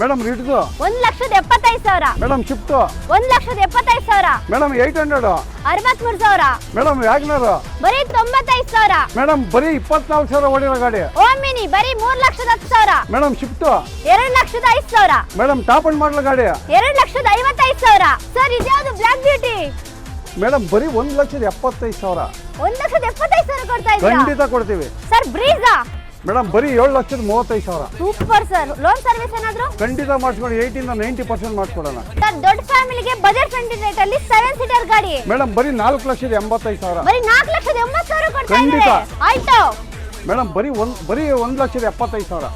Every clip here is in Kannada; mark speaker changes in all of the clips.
Speaker 1: Madam Ritz
Speaker 2: 1,75,000
Speaker 1: madam shift
Speaker 2: 1,75,000
Speaker 1: madam 800
Speaker 2: 63,000
Speaker 1: madam WagonR
Speaker 2: ಬರೀ 95,000
Speaker 1: ಮೇಡಮ್ ಬರೀ 24,000 ಓಡಿರೋ ಗಾಡಿ
Speaker 2: ಓಮಿನಿ ಬರೀ 3,10,000
Speaker 1: madam Swift
Speaker 2: 2,05,000
Speaker 1: madam top end model ಗಾಡಿ
Speaker 2: 2,55,000 ಸರ್ ಇದ್ಯಾವುದು ಬ್ಲಾಕ್ ಬ್ಯೂಟಿ
Speaker 1: ಮೇಡಮ್ ಬರೀ 1,75,000
Speaker 2: 1,75,000 ಕೊಡ್ತಾ ಇದ್ದೀರಾ
Speaker 1: ಖಂಡಿತ ಕೊಡ್ತೀವಿ
Speaker 2: ಸರ್ ಬ್ರೀಜಾ
Speaker 1: ಮೇಡಮ್ ಬರೀ 7,35,000
Speaker 2: ಸೂಪರ್ ಸರ್ ಲೋನ್ ಸರ್ವಿಸ್ ಏನಾದ್ರು
Speaker 1: ಖಂಡಿತ ಮಾಡಿಸ್ಕೊಂಡು 80 ಇಂದ 90% ಮಾಡಿಸ್ಕೊಡೋಣ
Speaker 2: ಸರ್ ದೊಡ್ಡ ಫ್ಯಾಮಿಲಿಗೆ ಬಜೆಟ್ ಫ್ರೆಂಡ್ಲಿ ರೇಟ್ ಅಲ್ಲಿ 7 ಸೀಟರ್ ಗಾಡಿ
Speaker 1: ಮೇಡಮ್ ಬರೀ 4,85,000
Speaker 2: ಬರೀ 4,80,000 ಕೊಡ್ತಾ
Speaker 1: ಖಂಡಿತ.
Speaker 2: ಇದ್ದಾರೆ ಆಲ್ಟೋ
Speaker 1: ಮೇಡಮ್ ಬರೀ 1,75,000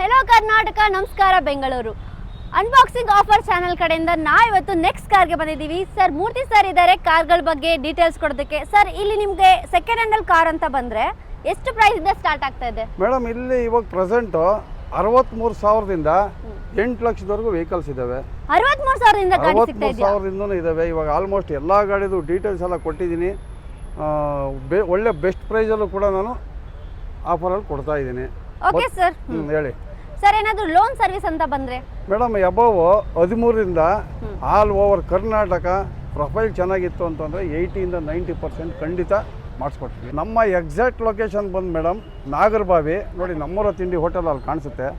Speaker 2: ಹೆಲೋ ಕರ್ನಾಟಕ ನಮಸ್ಕಾರ ಬೆಂಗಳೂರು ಅನ್ಬಾಕ್ಸಿಂಗ್ ಆಫರ್ ಚಾನೆಲ್ ಕಡೆಯಿಂದ ನಾವಿವತ್ತು ನೆಕ್ಸ್ಟ್ ಕಾರ್ಗೆ ಬಂದಿದ್ದೀವಿ ಸರ್ ಮೂರ್ತಿ ಸರ್ ಇದ್ದಾರೆ ಕಾರ್ಗಳ ಬಗ್ಗೆ ಡೀಟೇಲ್ಸ್ ಕೊಡೋದಕ್ಕೆ ಸರ್ ಇಲ್ಲಿ ನಿಮಗೆ ಸೆಕೆಂಡ್ ಹ್ಯಾಂಡಲ್ ಕಾರ್ ಅಂತ ಬಂದರೆ ಎಷ್ಟು ಪ್ರೈಸ್ ಇಂದ ಸ್ಟಾರ್ಟ್ ಆಗ್ತಾ ಇದೆ
Speaker 1: ಮೇಡಮ್ ಇಲ್ಲಿ ಇವಾಗ ಪ್ರೆಸೆಂಟ್ 63,000ದಿಂದ 8 ಲಕ್ಷದವರೆಗೂ ವೆಹಿಕಲ್ಸ್ ಇದಾವೆ
Speaker 2: 63,000ದಿಂದ ಗಾಡಿ ಸಿಗ್ತಾ ಇದೆಯಾ
Speaker 1: 63,000ದಿಂದನೂ ಇದಾವೆ ಇವಾಗ ಆಲ್ಮೋಸ್ಟ್ ಎಲ್ಲ ಗಾಡಿದು ಡೀಟೇಲ್ಸ್ ಎಲ್ಲ ಕೊಟ್ಟಿದ್ದೀನಿ ಒಳ್ಳೆ ಬೆಸ್ಟ್ ಪ್ರೈಸಲ್ಲೂ ಕೂಡ ನಾನು ಆಫರಲ್ಲಿ ಕೊಡ್ತಾ ಇದ್ದೀನಿ
Speaker 2: ಓಕೆ ಸರ್
Speaker 1: ಹೇಳಿ
Speaker 2: ಸರ್ ಏನಾದರೂ ಲೋನ್ ಸರ್ವಿಸ್ ಅಂತ ಬಂದರೆ
Speaker 1: ಮೇಡಮ್ ಅಬವ್ 13ರಿಂದ ಆಲ್ ಓವರ್ ಕರ್ನಾಟಕ ಪ್ರೊಫೈಲ್ ಚೆನ್ನಾಗಿತ್ತು ಅಂತಂದರೆ 80 ಇಂದ 90% ಖಂಡಿತ ಮಾಡಿಸ್ಕೊಡ್ತೀವಿ ನಮ್ಮ ಎಕ್ಸಾಕ್ಟ್ ಲೊಕೇಶನ್ ಬಂದು ಮೇಡಮ್ ನಾಗರಬಾವಿ ನೋಡಿ ನಮ್ಮೂರ ತಿಂಡಿ ಹೋಟೆಲ್ ಅಲ್ಲಿ ಕಾಣಿಸುತ್ತೆ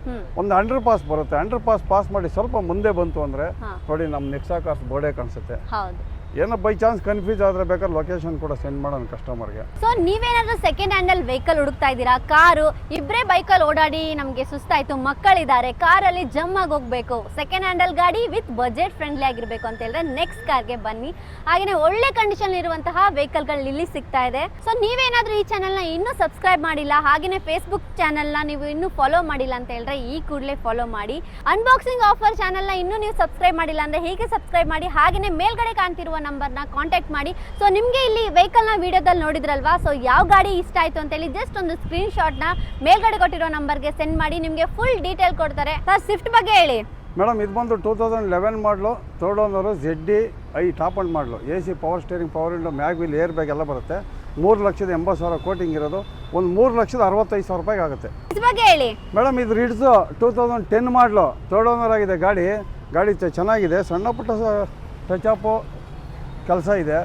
Speaker 1: ಒಂದು ಅಂಡರ್ ಪಾಸ್ ಬರುತ್ತೆ ಅಂಡರ್ ಪಾಸ್ ಮಾಡಿ ಸ್ವಲ್ಪ ಮುಂದೆ ಬಂತು ಅಂದರೆ ನೋಡಿ ನಮ್ಮ ನೆಕ್ಸಾ ಕಾರ್ಸ್ ಬೋರ್ಡೇ ಕಾಣಿಸುತ್ತೆ
Speaker 2: ಹೌದು
Speaker 1: ಏನೋ ಬೈ ಚಾನ್ಸ್ ಕನ್ಫ್ಯೂಸ್ ಆದರೆ ಬೇಕಾದ್ರೆ ಲೊಕೇಶನ್ ಕೂಡ ಸೆಂಡ್ ಮಾಡೋಣ ಕಸ್ಟಮರ್ಗೆ
Speaker 2: ಸೊ ನೀವೇನಾದ್ರೂ ಸೆಕೆಂಡ್ ಹ್ಯಾಂಡಲ್ ವೆಹಿಕಲ್ ಹುಡುಕ್ತಾ ಇದ್ದೀರಾ ಕಾರು ಇಬ್ಬರೇ ಬೈಕಲ್ಲಿ ಓಡಾಡಿ ನಮಗೆ ಸುಸ್ತಾಯ್ತು ಮಕ್ಕಳಿದ್ದಾರೆ ಕಾರಲ್ಲಿ ಜಮ್ ಆಗಿ ಹೋಗ್ಬೇಕು ಸೆಕೆಂಡ್ ಹ್ಯಾಂಡಲ್ ಗಾಡಿ ವಿತ್ ಬಜೆಟ್ ಫ್ರೆಂಡ್ಲಿ ಆಗಿರಬೇಕು ಅಂತ ಹೇಳಿದ್ರೆ ನೆಕ್ಸ್ಟ್ ಕಾರ್ಗೆ ಬನ್ನಿ ಹಾಗೆಯೇ ಒಳ್ಳೆ ಕಂಡೀಷನ್ ಇರುವಂತಹ ವೆಹಿಕಲ್ಗಳು ಇಲ್ಲಿ ಸಿಗ್ತಾ ಇದೆ ಸೊ ನೀವೇನಾದ್ರೂ ಈ ಚಾನಲ್ನ ಇನ್ನೂ ಸಬ್ಸ್ಕ್ರೈಬ್ ಮಾಡಿಲ್ಲ ಹಾಗೆಯೇ ಫೇಸ್ಬುಕ್ ಚಾನಲ್ನ ನೀವು ಇನ್ನೂ ಫಾಲೋ ಮಾಡಿಲ್ಲ ಅಂತ ಹೇಳಿದ್ರೆ ಈ ಕೂಡಲೇ ಫಾಲೋ ಮಾಡಿ ಅನ್ಬಾಕ್ಸಿಂಗ್ ಆಫರ್ ಚಾನಲ್ನ ಇನ್ನೂ ನೀವು ಸಬ್ಸ್ಕ್ರೈಬ್ ಮಾಡಿಲ್ಲ ಅಂದರೆ ಹೇಗೆ ಸಬ್ಸ್ಕ್ರೈಬ್ ಮಾಡಿ ಹಾಗೆಯೇ ಮೇಲ್ಗಡೆ ಕಾಣ್ತಿರುವ ನಂಬರ್ನ ಕಾಂಟ್ಯಾಕ್ಟ್ ಮಾಡಿ ಸೊ ನಿಮಗೆ ಇಲ್ಲಿ ವೆಹಿಕಲ್ನ ವಿಡಿಯೋದಲ್ಲಿ ನೋಡಿದ್ರಲ್ವಾ ಸೊ ಯಾವ ಗಾಡಿ ಇಷ್ಟ ಆಯಿತು ಅಂತೇಳಿ ಜಸ್ಟ್ ಒಂದು ಸ್ಕ್ರೀನ್ ಶಾಟ್ನ ಮೇಲ್ಗಡೆ ಕೊಟ್ಟಿರೋ ನಂಬರ್ಗೆ ಸೆಂಡ್ ಮಾಡಿ ನಿಮಗೆ ಫುಲ್ ಡೀಟೇಲ್ ಕೊಡ್ತಾರೆ ಸರ್ ಸ್ವಿಫ್ಟ್ ಬಗ್ಗೆ ಹೇಳಿ
Speaker 1: ಮೇಡಮ್ ಇದು ಬಂದು 2011 ಮಾಡಲು third owner ZD-i top end model AC power steering power window mag wheel air bag ಎಲ್ಲ ಬರುತ್ತೆ 3,80,000 ಕೋಟಿಂಗ್ ಇರೋದು ಒಂದು 3,65,000 ರೂಪಾಯಿಗೆ ಆಗುತ್ತೆ
Speaker 2: ಇದ್ರ ಬಗ್ಗೆ ಹೇಳಿ
Speaker 1: ಮೇಡಮ್ ಇದು ರಿಡ್ಸ್ 2010 ಮಾಡಲು ಥರ್ಡ್ ಓನರ್ ಆಗಿದೆ ಗಾಡಿ ಚೆನ್ನಾಗಿದೆ ಸಣ್ಣ ಪುಟ್ಟ ಟಚ್ ಕೆಲಸ ಇದೆ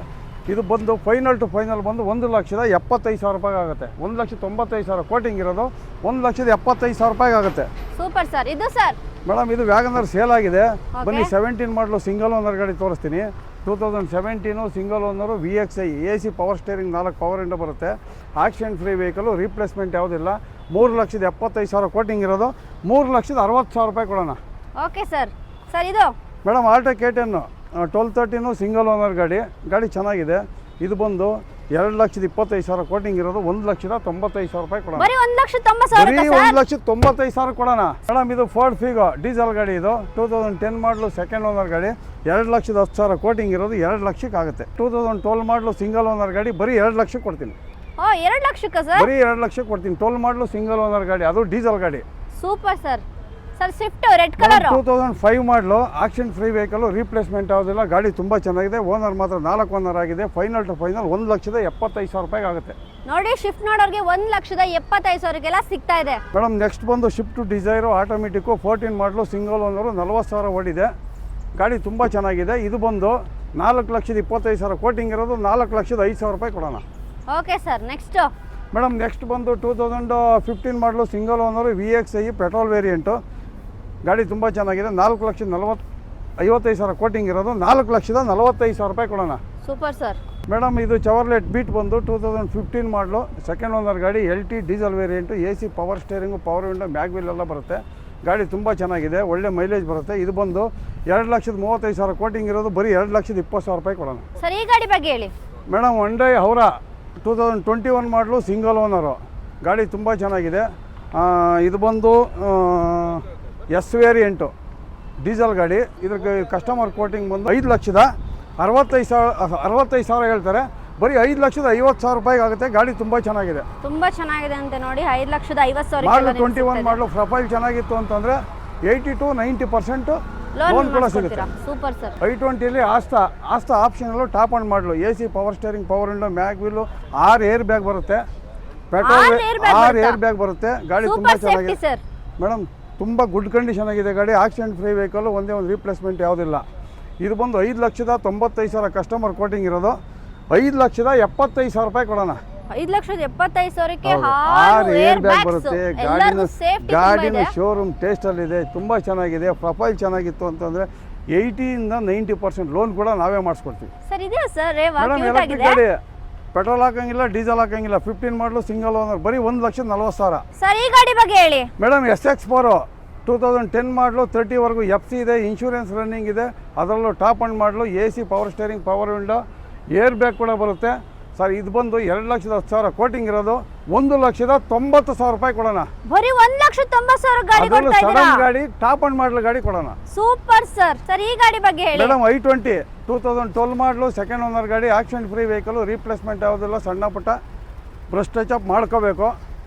Speaker 1: ಇದು ಬಂದು ಫೈನಲ್ ಟು ಫೈನಲ್ ಬಂದು 1,75,000 ರೂಪಾಯಿಗೆ ಆಗುತ್ತೆ 1,95,000 ಕೋಟಿಂಗ್ ಇರೋದು 1,75,000 ರೂಪಾಯಿಗೆ ಆಗುತ್ತೆ
Speaker 2: ಸೂಪರ್ ಸರ್ ಇದು ಸರ್
Speaker 1: ಮೇಡಮ್ ಇದು ವ್ಯಾಗನರ್ ಸೇಲ್ ಆಗಿದೆ ಬನ್ನಿ 17 ಮಾಡಲು ಸಿಂಗಲ್ ಓನರ್ ಗಾಡಿ ತೋರಿಸ್ತೀನಿ 2017 single owner VXi AC power steering 4 power window ಬರುತ್ತೆ ಆಕ್ಸಿಡೆಂಟ್ ಫ್ರೀ ವೆಹಿಕಲು ರೀಪ್ಲೇಸ್ಮೆಂಟ್ ಯಾವುದಿಲ್ಲ 3,75,000 ಕೋಟಿಂಗ್ ಇರೋದು 3,60,000 ರೂಪಾಯಿ ಕೊಡೋಣ
Speaker 2: ಓಕೆ ಸರ್ ಸರ್ ಇದು
Speaker 1: madam Alto K10 1213 single owner ಗಾಡಿ ಚೆನ್ನಾಗಿದೆ ಇದು ಬಂದು 2,25,000 ಕೋಟಿಂಗ್ ಇರೋದು 1,95,000 ರೂಪಾಯಿ ಕೊಡೋಣ
Speaker 2: ಬರೀ 1,90,000
Speaker 1: ಬರೀ 1,95,000 ಕೊಡೋಣ ಮೇಡಮ್ ಇದು ಫೋರ್ಡ್ ಫಿಗೋ ಡೀಸೆಲ್ ಗಾಡಿ ಇದು 2010 ಮಾಡಲು ಸೆಕೆಂಡ್ ಓನರ್ ಗಾಡಿ 2,10,000 ಕೋಟಿಂಗ್ ಇರೋದು 2 ಲಕ್ಷಕ್ಕೆ ಆಗುತ್ತೆ 2012 ಮಾಡಲು ಸಿಂಗಲ್ ಓನರ್ ಗಾಡಿ ಬರೀ 2 ಲಕ್ಷಕ್ಕೆ ಕೊಡ್ತೀನಿ
Speaker 2: ಓ 2 ಲಕ್ಷಕ್ಕೆ ಸರ್
Speaker 1: ಬರೀ 2 ಲಕ್ಷಕ್ಕೆ ಕೊಡ್ತೀನಿ 12 ಮಾಡಲು ಸಿಂಗಲ್ ಓನರ್ ಗಾಡಿ ಅದು ಡೀಸೆಲ್ ಗಾಡಿ
Speaker 2: super sir sir Swift red colour
Speaker 1: 2005 ಮಾಡಲು ಆಕ್ಸಿಡೆಂಟ್ ಫ್ರೀ ವೆಹಿಕಲ್ ರೀಪ್ಲೇಸ್ಮೆಂಟ್ ಯಾವುದಿಲ್ಲ ಗಾಡಿ ತುಂಬ ಚೆನ್ನಾಗಿದೆ ಓನರ್ ಮಾತ್ರ 4 ಓನರ್ ಆಗಿದೆ ಫೈನಲ್ ಟು ಫೈನಲ್ 1,75,000 ರೂಪಾಯಿಗೆ ಆಗುತ್ತೆ
Speaker 2: ನೋಡಿ ಶಿಫ್ಟ್ ನೋಡೋರಿಗೆ 1,75,000 ಸಿಗ್ತಾ ಇದೆ
Speaker 1: ಮೇಡಮ್ ನೆಕ್ಸ್ಟ್ ಬಂದು ಶಿಫ್ಟ್ ಡಿಸೈರು ಆಟೋಮೆಟಿಕ್ಕು 14 ಮಾಡಲು ಸಿಂಗಲ್ ಓನರು 40,000 ಓಡಿದೆ ಗಾಡಿ ತುಂಬ ಚೆನ್ನಾಗಿದೆ ಇದು ಬಂದು 4,25,000 ಕೋಟಿಂಗ್ ಇರೋದು 4,05,000 ರೂಪಾಯಿ ಕೊಡೋಣ
Speaker 2: okay sir next
Speaker 1: madam next ಬಂದು 2015 ಮಾಡಲು single owner VXi petrol variant ಗಾಡಿ ತುಂಬ ಚೆನ್ನಾಗಿದೆ 4,55,000 ಕೋಟಿಂಗ್ ಇರೋದು 4,45,000 ರೂಪಾಯಿ ಕೊಡೋಣ
Speaker 2: ಸೂಪರ್ ಸರ್
Speaker 1: ಮೇಡಮ್ ಇದು ಚವರ್ಲೆಟ್ ಬೀಟ್ ಬಂದು 2015 ಮಾಡಲು ಸೆಕೆಂಡ್ ಓನರ್ ಗಾಡಿ LT diesel variant AC power steering power window mag wheel ಎಲ್ಲ ಬರುತ್ತೆ ಗಾಡಿ ತುಂಬ ಚೆನ್ನಾಗಿದೆ ಒಳ್ಳೆ ಮೈಲೇಜ್ ಬರುತ್ತೆ ಇದು ಬಂದು 2,35,000 ಕೋಟಿಂಗ್ ಇರೋದು ಬರೀ 2,20,000 ರೂಪಾಯಿ ಕೊಡೋಣ
Speaker 2: ಸರ್ ಈ ಗಾಡಿ ಬಗ್ಗೆ ಹೇಳಿ
Speaker 1: ಮೇಡಮ್ Hyundai Howrah 2021 ಮಾಡಲು ಸಿಂಗಲ್ ಓನರು ಗಾಡಿ ತುಂಬ ಚೆನ್ನಾಗಿದೆ ಇದು ಬಂದು S ವೇರಿಯಂಟು ಡೀಸೆಲ್ ಗಾಡಿ ಇದ್ರಿಗೆ ಕಸ್ಟಮರ್ ಕೋಟಿಂಗ್ ಬಂದು 5,65,000 ಹೇಳ್ತಾರೆ ಬರೀ 5,50,000 ರೂಪಾಯಿಗೆ ಆಗುತ್ತೆ ಗಾಡಿ ತುಂಬ ಚೆನ್ನಾಗಿದೆ
Speaker 2: ಅಂತ ನೋಡಿ 5,50,000
Speaker 1: ಮಾಡಲು 21 ಮಾಡಲು ಪ್ರೊಫೈಲ್ ಚೆನ್ನಾಗಿತ್ತು ಅಂತಂದರೆ 80 to 90% ಲೋನ್ ಕೂಡ ಸಿಗುತ್ತೆ
Speaker 2: ಸೂಪರ್ ಸರ್
Speaker 1: I20 ಆಸ್ತಾ ಆಪ್ಷನಲ್ಲೂ top end model AC power steering power window mag wheel 6 air bag ಬರುತ್ತೆ ಪೆಟ್ರೋಲ್
Speaker 2: ಆರು airbag
Speaker 1: 6
Speaker 2: ಬರುತ್ತಾ?
Speaker 1: ಏರ್ ಬ್ಯಾಗ್ ಬರುತ್ತೆ. ಗಾಡಿ ತುಂಬ
Speaker 2: ಸೂಪರ್ ಸೇಫ್ಟಿ
Speaker 1: ಚೆನ್ನಾಗಿದೆ
Speaker 2: ಸರ್.
Speaker 1: ಮೇಡಮ್. ತುಂಬ ಗುಡ್ ಕಂಡೀಷನ್ ಆಗಿದೆ ಗಾಡಿ. ಆಕ್ಸಿಡೆಂಟ್ ಫ್ರೀ ವೆಹಿಕಲ್, ಒಂದೇ ಒಂದು ರೀಪ್ಲೇಸ್ಮೆಂಟ್ ಯಾವುದಿಲ್ಲ. ಇದು ಬಂದು 5,95,000 ಕಸ್ಟಮರ್ ಕೋಟಿಂಗ್ ಇರೋದು. 5,75,000 ರೂಪಾಯಿ ಕೊಡೋಣ.
Speaker 2: 5,75,000ಕ್ಕೆ
Speaker 1: ಆರು ಏರ್ ಬ್ಯಾಗ್
Speaker 2: ಬ್ಯಾಗ್ಸ್
Speaker 1: ಬರುತ್ತೆ.
Speaker 2: ಎಲ್ಲರಿಗೂ ಸೇಫ್ಟಿ
Speaker 1: ಗಾಡಿನ ಶೋರೂಮ್ ಟೇಸ್ಟಲ್ಲಿದೆ, ತುಂಬ ಚೆನ್ನಾಗಿದೆ. ಪ್ರೊಫೈಲ್ ಚೆನ್ನಾಗಿತ್ತು ಅಂತಂದರೆ 80ಇಂದ 90% ಲೋನ್ ಕೂಡ ನಾವೇ ಮಾಡಿಸ್ಕೊಡ್ತೀವಿ.
Speaker 2: ಸರ್ ಇದೆಯಾ sir Reva
Speaker 1: madam
Speaker 2: cute
Speaker 1: electric
Speaker 2: ಆಗಿದೆ.
Speaker 1: ಗಾಡಿ, ಪೆಟ್ರೋಲ್ ಹಾಕಂಗಿಲ್ಲ, ಡೀಸೆಲ್ ಹಾಕಂಗಿಲ್ಲ. 15 ಮಾಡಲು ಸಿಂಗಲ್ ಓನರ್, ಬರೀ 1,40,000.
Speaker 2: ಸರ್ ಈ ಗಾಡಿ ಬಗ್ಗೆ ಹೇಳಿ.
Speaker 1: ಮೇಡಮ್ SX4 2010 ಮಾಡಲು 30ವರೆಗೂ FC ಇದೆ, ಇನ್ಶೂರೆನ್ಸ್ ರನ್ನಿಂಗ್ ಇದೆ. ಅದರಲ್ಲೂ top end model AC, power steering, power window, air bag ಕೂಡ ಬರುತ್ತೆ. ಸರ್ ಇದು ಬಂದು 2,10,000 ಕೋಟಿಂಗ್ ಇರೋದು. 1,90,000 ರೂಪಾಯಿ ಕೊಡೋಣ.
Speaker 2: ಬರೀ 1,90,000 ಗಾಡಿ
Speaker 1: ಅದರಲ್ಲೂ
Speaker 2: ಕೊಡ್ತಾ ಇದ್ದೀರಾ?
Speaker 1: ಸಡನ್ ಗಾಡಿ, ಟಾಪ್ ಅಂಡ್ ಮಾಡಲು ಗಾಡಿ ಕೊಡೋಣ.
Speaker 2: Super sir. ಸರ್ ಈ ಗಾಡಿ ಬಗ್ಗೆ ಹೇಳಿ.
Speaker 1: ಮೇಡಮ್ I20 2012 ಮಾಡಲು ಸೆಕೆಂಡ್ ಓನರ್ ಗಾಡಿ, ಆಕ್ಸಿಡೆಂಟ್ ಫ್ರೀ ವೆಹಿಕಲ್, ರೀಪ್ಲೇಸ್ಮೆಂಟ್ ಯಾವುದಿಲ್ಲ. ಸಣ್ಣ ಪುಟ್ಟ ಬ್ರಷ್ ಟಚ್ ಅಪ್ ಮಾಡ್ಕೋಬೇಕು.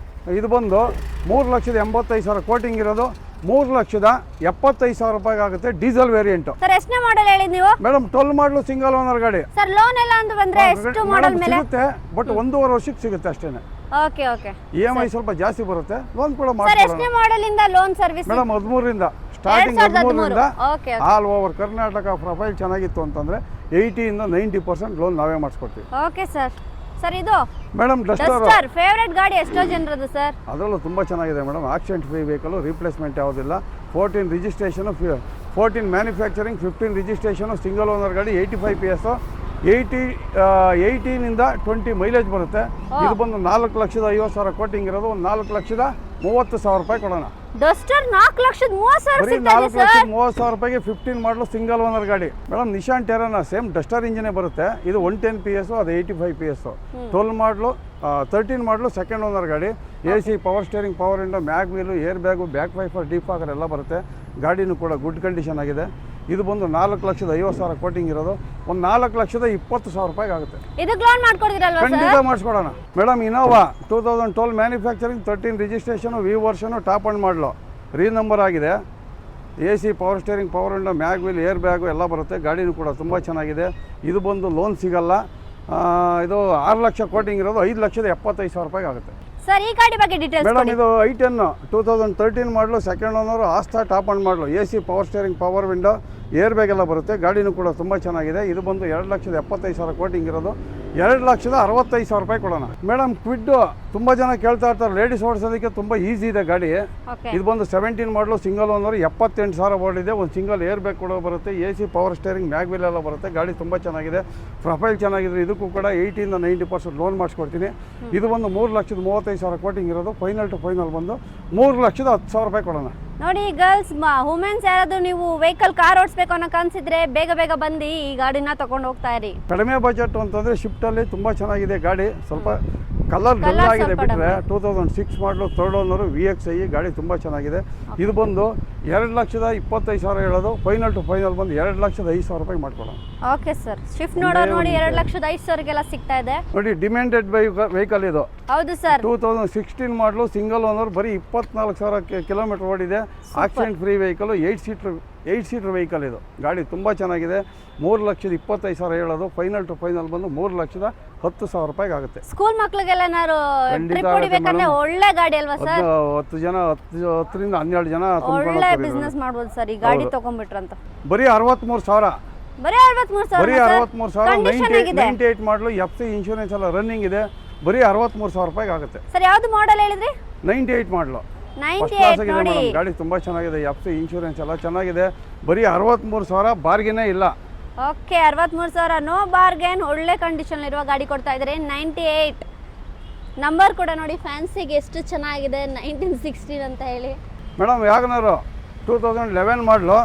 Speaker 1: ಇದು ಬಂದು 3,85,000 ಕೋಟಿಂಗ್ ಇರೋದು. 3,75,000 ರೂಪಾಯಿ ಆಗುತ್ತೆ. Diesel variant.
Speaker 2: ಸರ್ ಎಷ್ಟನೇ ಮಾಡೆಲ್ ಹೇಳಿದ್ ನೀವು?
Speaker 1: ಮೇಡಮ್ 12 ಮಾಡಲು ಸಿಂಗಲ್ ಓನರ್ ಗಾಡಿ.
Speaker 2: ಸರ್ ಲೋನ್ ಎಲ್ಲ ಅಂತ ಬಂದ್ರೆ ಎಷ್ಟು ಮಾಡೆಲ್ ಮೇಲೆ
Speaker 1: ಸಿಗುತ್ತೆ, ಬಟ್ 1.5 ವರ್ಷಕ್ಕೆ ಸಿಗುತ್ತೆ ಅಷ್ಟೇ.
Speaker 2: Okay okay.
Speaker 1: EMI ಸ್ವಲ್ಪ ಜಾಸ್ತಿ ಬರುತ್ತೆ. ಲೋನ್ ಕೂಡ
Speaker 2: ಸರ್
Speaker 1: ಮಾಡ್ಕೊಡೋಣ.
Speaker 2: ಎಷ್ಟನೇ ಮಾಡೆಲ್ ಇಂದ ಲೋನ್ ಸರ್ವಿಸ್?
Speaker 1: ಮೇಡಮ್ 13ರಿಂದ ಸ್ಟಾರ್ಟಿಂಗ್, 13ರಿಂದ
Speaker 2: okay
Speaker 1: all over Karnataka. Profile ಚೆನ್ನಾಗಿತ್ತು ಅಂತಂದ್ರೆ 80ಇಂದ 90% ಲೋನ್ ನಾವೇ ಮಾಡಿಸ್ಕೊಡ್ತೀವಿ.
Speaker 2: Okay sir. ಸರ್ ಇದು
Speaker 1: ಮೇಡಮ್ ಡಸ್ಟರ್
Speaker 2: ಡಸ್ಟರ್ ಫೇವರೇಟ್ ಗಾಡಿ ಎಷ್ಟೋ ಜನರದು ಸರ್.
Speaker 1: ಅದರಲ್ಲೂ ತುಂಬ ಚೆನ್ನಾಗಿದೆ madam. Accident free vehicle, replacement ಯಾವುದಿಲ್ಲ. 14 registration, 14 manufacturing, 15 registration, single owner ಗಾಡಿ, 85 PS, 18ಇಂದ 20 ಮೈಲೇಜ್ ಬರುತ್ತೆ. ಇದು ಬಂದು 4,50,000 ಕೋಟಿಂಗ್ ಇರೋದು. 4,30,000 ರೂಪಾಯಿ ಕೊಡೋಣ.
Speaker 2: ಡಸ್ಟರ್ 4,30,000
Speaker 1: ಬರೀ
Speaker 2: ಸಿಗ್ತಾ ಇದೆ ಸರ್.
Speaker 1: 4,30,000 ರೂಪಾಯಿಗೆ 15 ಮಾಡಲು ಸಿಂಗಲ್ ಓನರ್ ಗಾಡಿ. ಮೇಡಮ್ ನಿಶಾನ್ ಟೆರಾನ ಸೇಮ್ ಡಸ್ಟರ್ ಇಂಜಿನೇ ಬರುತ್ತೆ. ಇದು 110 PS, ಅದು 85 PS. 12 ಮಾಡಲು 13 ಮಾಡಲು ಸೆಕೆಂಡ್ ಓನರ್ ಗಾಡಿ. AC, power steering, power window, mag wheel, air bag, back wiper, defogger ಎಲ್ಲ ಬರುತ್ತೆ. ಗಾಡಿನೂ ಕೂಡ ಗುಡ್ ಕಂಡೀಷನ್ ಆಗಿದೆ. ಇದು ಬಂದು 4,50,000 ಕೋಟಿಂಗ್ ಇರೋದು. ಒಂದು 4,20,000 ರೂಪಾಯಿಗೆ ಆಗುತ್ತೆ.
Speaker 2: ಇದಕ್ಕೆ ಲೋನ್ ಮಾಡ್ಕೊಡ್ತೀರಲ್ವಾ ಸರ್?
Speaker 1: ಖಂಡಿತ ಮಾಡಿಸ್ಕೊಡೋಣ. Madam Innova 2012 manufacturing, 13 registration, V version, top end model, renumber ಆಗಿದೆ. AC, power steering, power window, mag wheel, air bag ಎಲ್ಲ ಬರುತ್ತೆ. ಗಾಡಿನೂ ಕೂಡ ತುಂಬ ಚೆನ್ನಾಗಿದೆ. ಇದು ಬಂದು ಲೋನ್ ಸಿಗಲ್ಲ. ಇದು 6 ಲಕ್ಷ ಕೋಟಿಂಗ್ ಇರೋದು. 5,75,000 ರೂಪಾಯಿಗೆ ಆಗುತ್ತೆ.
Speaker 2: ಸರ್ ಈ ಗಾಡಿ ಬಗ್ಗೆ ಡೀಟೇಲ್ಸ್
Speaker 1: ಮೇಡಮ್
Speaker 2: ಕೊಡಿ.
Speaker 1: ಇದು I10 2013 ಮಾಡಲು, ಸೆಕೆಂಡ್ ಓನರು, ಆಸ್ತಾ, top end model, AC, power steering, power window, air bag ಎಲ್ಲ ಬರುತ್ತೆ. ಗಾಡಿನೂ ಕೂಡ ತುಂಬ ಚೆನ್ನಾಗಿದೆ. ಇದು ಬಂದು 2,75,000 ಕೋಟಿಂಗ್ ಇರೋದು. 2,65,000 ರೂಪಾಯಿ ಕೊಡೋಣ. ಮೇಡಮ್ ಕ್ವಿಡ್ಡು ತುಂಬ ಜನ ಕೇಳ್ತಾ ಇರ್ತಾರೆ. ಲೇಡೀಸ್ ಓಡಿಸೋದಕ್ಕೆ ತುಂಬ ಈಸಿ ಇದೆ ಗಾಡಿ.
Speaker 2: ಓಕೆ.
Speaker 1: ಇದು ಬಂದು 17 ಮಾಡಲು ಸಿಂಗಲ್ ಓನರ್, 78,000 ಓಡಿದೆ. ಒಂದು ಸಿಂಗಲ್ ಏರ್ ಬ್ಯಾಗ್ ಕೂಡ ಬರುತ್ತೆ. AC, power steering, mag wheel ಎಲ್ಲ ಬರುತ್ತೆ. ಗಾಡಿ ತುಂಬ ಚೆನ್ನಾಗಿದೆ. ಪ್ರೊಫೈಲ್ ಚೆನ್ನಾಗಿದ್ರೆ ಇದಕ್ಕೂ ಕೂಡ 80ಇಂದ 90% ಲೋನ್ ಮಾಡಿಸ್ಕೊಡ್ತೀನಿ. ಇದು ಬಂದು 3,35,000 ಕೋಟಿಂಗ್ ಇರೋದು. ಫೈನಲ್ ಟು ಫೈನಲ್ ಬಂದು 3,10,000 ರೂಪಾಯಿ ಕೊಡೋಣ.
Speaker 2: ನೋಡಿ ಗರ್ಲ್ಸ್ ವುಮೆನ್ಸ್ ಯಾರಾದ್ರೂ ನೀವು ವೆಹಿಕಲ್ ಕಾರ್ ಓಡಿಸ್ಬೇಕು ಅನ್ನೋ ಕನ್ಸಿದ್ರೆ ಬೇಗ ಬೇಗ ಬಂದು ಈ ಗಾಡಿನ ತಗೊಂಡು ಹೋಗ್ತಾ ಇರಿ.
Speaker 1: ಕಡಿಮೆ ಬಜೆಟ್ ಅಂತಂದರೆ ಶಿಫ್ಟಲ್ಲಿ ತುಂಬ ಚೆನ್ನಾಗಿದೆ ಗಾಡಿ. ಸ್ವಲ್ಪ ಕಲರ್ ಡಲ್ ಆಗಿದೆ ಬಿಟ್ಟರೆ 2006 ಮಾಡಲು, ಥರ್ಡ್ ಓನರು, VXI ಗಾಡಿ ತುಂಬ ಚೆನ್ನಾಗಿದೆ. ಇದು ಬಂದು 2,25,000 ಹೇಳೋದು. ಫೈನಲ್ ಟು ಫೈನಲ್ ಬಂದು 2,05,000 ರೂಪಾಯಿ ಮಾಡ್ಕೊಡೋಣ.
Speaker 2: Okay sir. ಶಿಫ್ಟ್ ನೋಡೋರು ನೋಡಿ 2,05,000ಗೆಲ್ಲ ಸಿಗ್ತಾ ಇದೆ.
Speaker 1: ನೋಡಿ ಡಿಮ್ಯಾಂಡೆಡ್ ವೆಹಿಕಲ್ ಇದು.
Speaker 2: ಹೌದು ಸರ್.
Speaker 1: 2016 ಮಾಡಲು, ಸಿಂಗಲ್ ಓನರ್, ಬರೀ 24,000 ಕಿಲೋಮೀಟರ್ ಓಡಿದೆ. Accident free vehicle, 8 seater vehicle ಇದು. ಗಾಡಿ ತುಂಬ ಚೆನ್ನಾಗಿದೆ. 3,25,000 ಹೇಳೋದು. ಫೈನಲ್ ಟು ಫೈನಲ್ ಬಂದು 3,10,000 ರೂಪಾಯಿಗೆ ಆಗುತ್ತೆ.
Speaker 2: ಸ್ಕೂಲ್ ಮಕ್ಳಿಗೆಲ್ಲ ಏನಾದ್ರು ಟ್ರಿಪ್ ಹೊಡಿಬೇಕಂದ್ರೆ ಒಳ್ಳೆ ಗಾಡಿ ಅಲ್ವಾ ಸರ್?
Speaker 1: 10 ಜನ, 10ರಿಂದ 12 ಜನ
Speaker 2: ಒಳ್ಳೆ ಬಿಸ್ನೆಸ್ ಮಾಡ್ಬೋದು ಸರ್ ಈ ಗಾಡಿ ತಗೊಂಡ್ಬಿಟ್ರಂತ.
Speaker 1: ಬರೀ 63,000.
Speaker 2: ಬರೀ 63,000.
Speaker 1: ಬರೀ 63,000.
Speaker 2: ಕಂಡೀಷನ್ ಆಗಿದೆ.
Speaker 1: 98 ಮಾಡಲು, FC, ಇನ್ಶೂರೆನ್ಸ್ ಎಲ್ಲ ರನ್ನಿಂಗ್ ಇದೆ. ಬರೀ 63,000 ರೂಪಾಯಿಗೆ ಆಗುತ್ತೆ.
Speaker 2: ಸರ್ ಯಾವ್ದು ಮಾಡೆಲ್ ಹೇಳಿದ್ರಿ?
Speaker 1: 98 ಮಾಡಲು.
Speaker 2: 98 ನೋಡಿ.
Speaker 1: ಗಾಡಿ ತುಂಬ ಚೆನ್ನಾಗಿದೆ. FC, ಇನ್ಶೂರೆನ್ಸ್ ಎಲ್ಲ ಚೆನ್ನಾಗಿದೆ. ಬರೀ 63,000. ಬಾರ್ಗೇನೇ ಇಲ್ಲ.
Speaker 2: ಓಕೆ. 63,000 no bargain. ಒಳ್ಳೆ ಕಂಡೀಷನ್ ಇರುವ ಗಾಡಿ ಕೊಡ್ತಾ ಇದ್ದಾರೆ. 98 ನಂಬರ್ ಕೂಡ ನೋಡಿ ಫ್ಯಾನ್ಸಿಗೆ ಎಷ್ಟು ಚೆನ್ನಾಗಿದೆ. 1916 ಅಂತ ಹೇಳಿ.
Speaker 1: ಮೇಡಮ್ ವ್ಯಾಗನರು 2011 ಮಾಡಲು,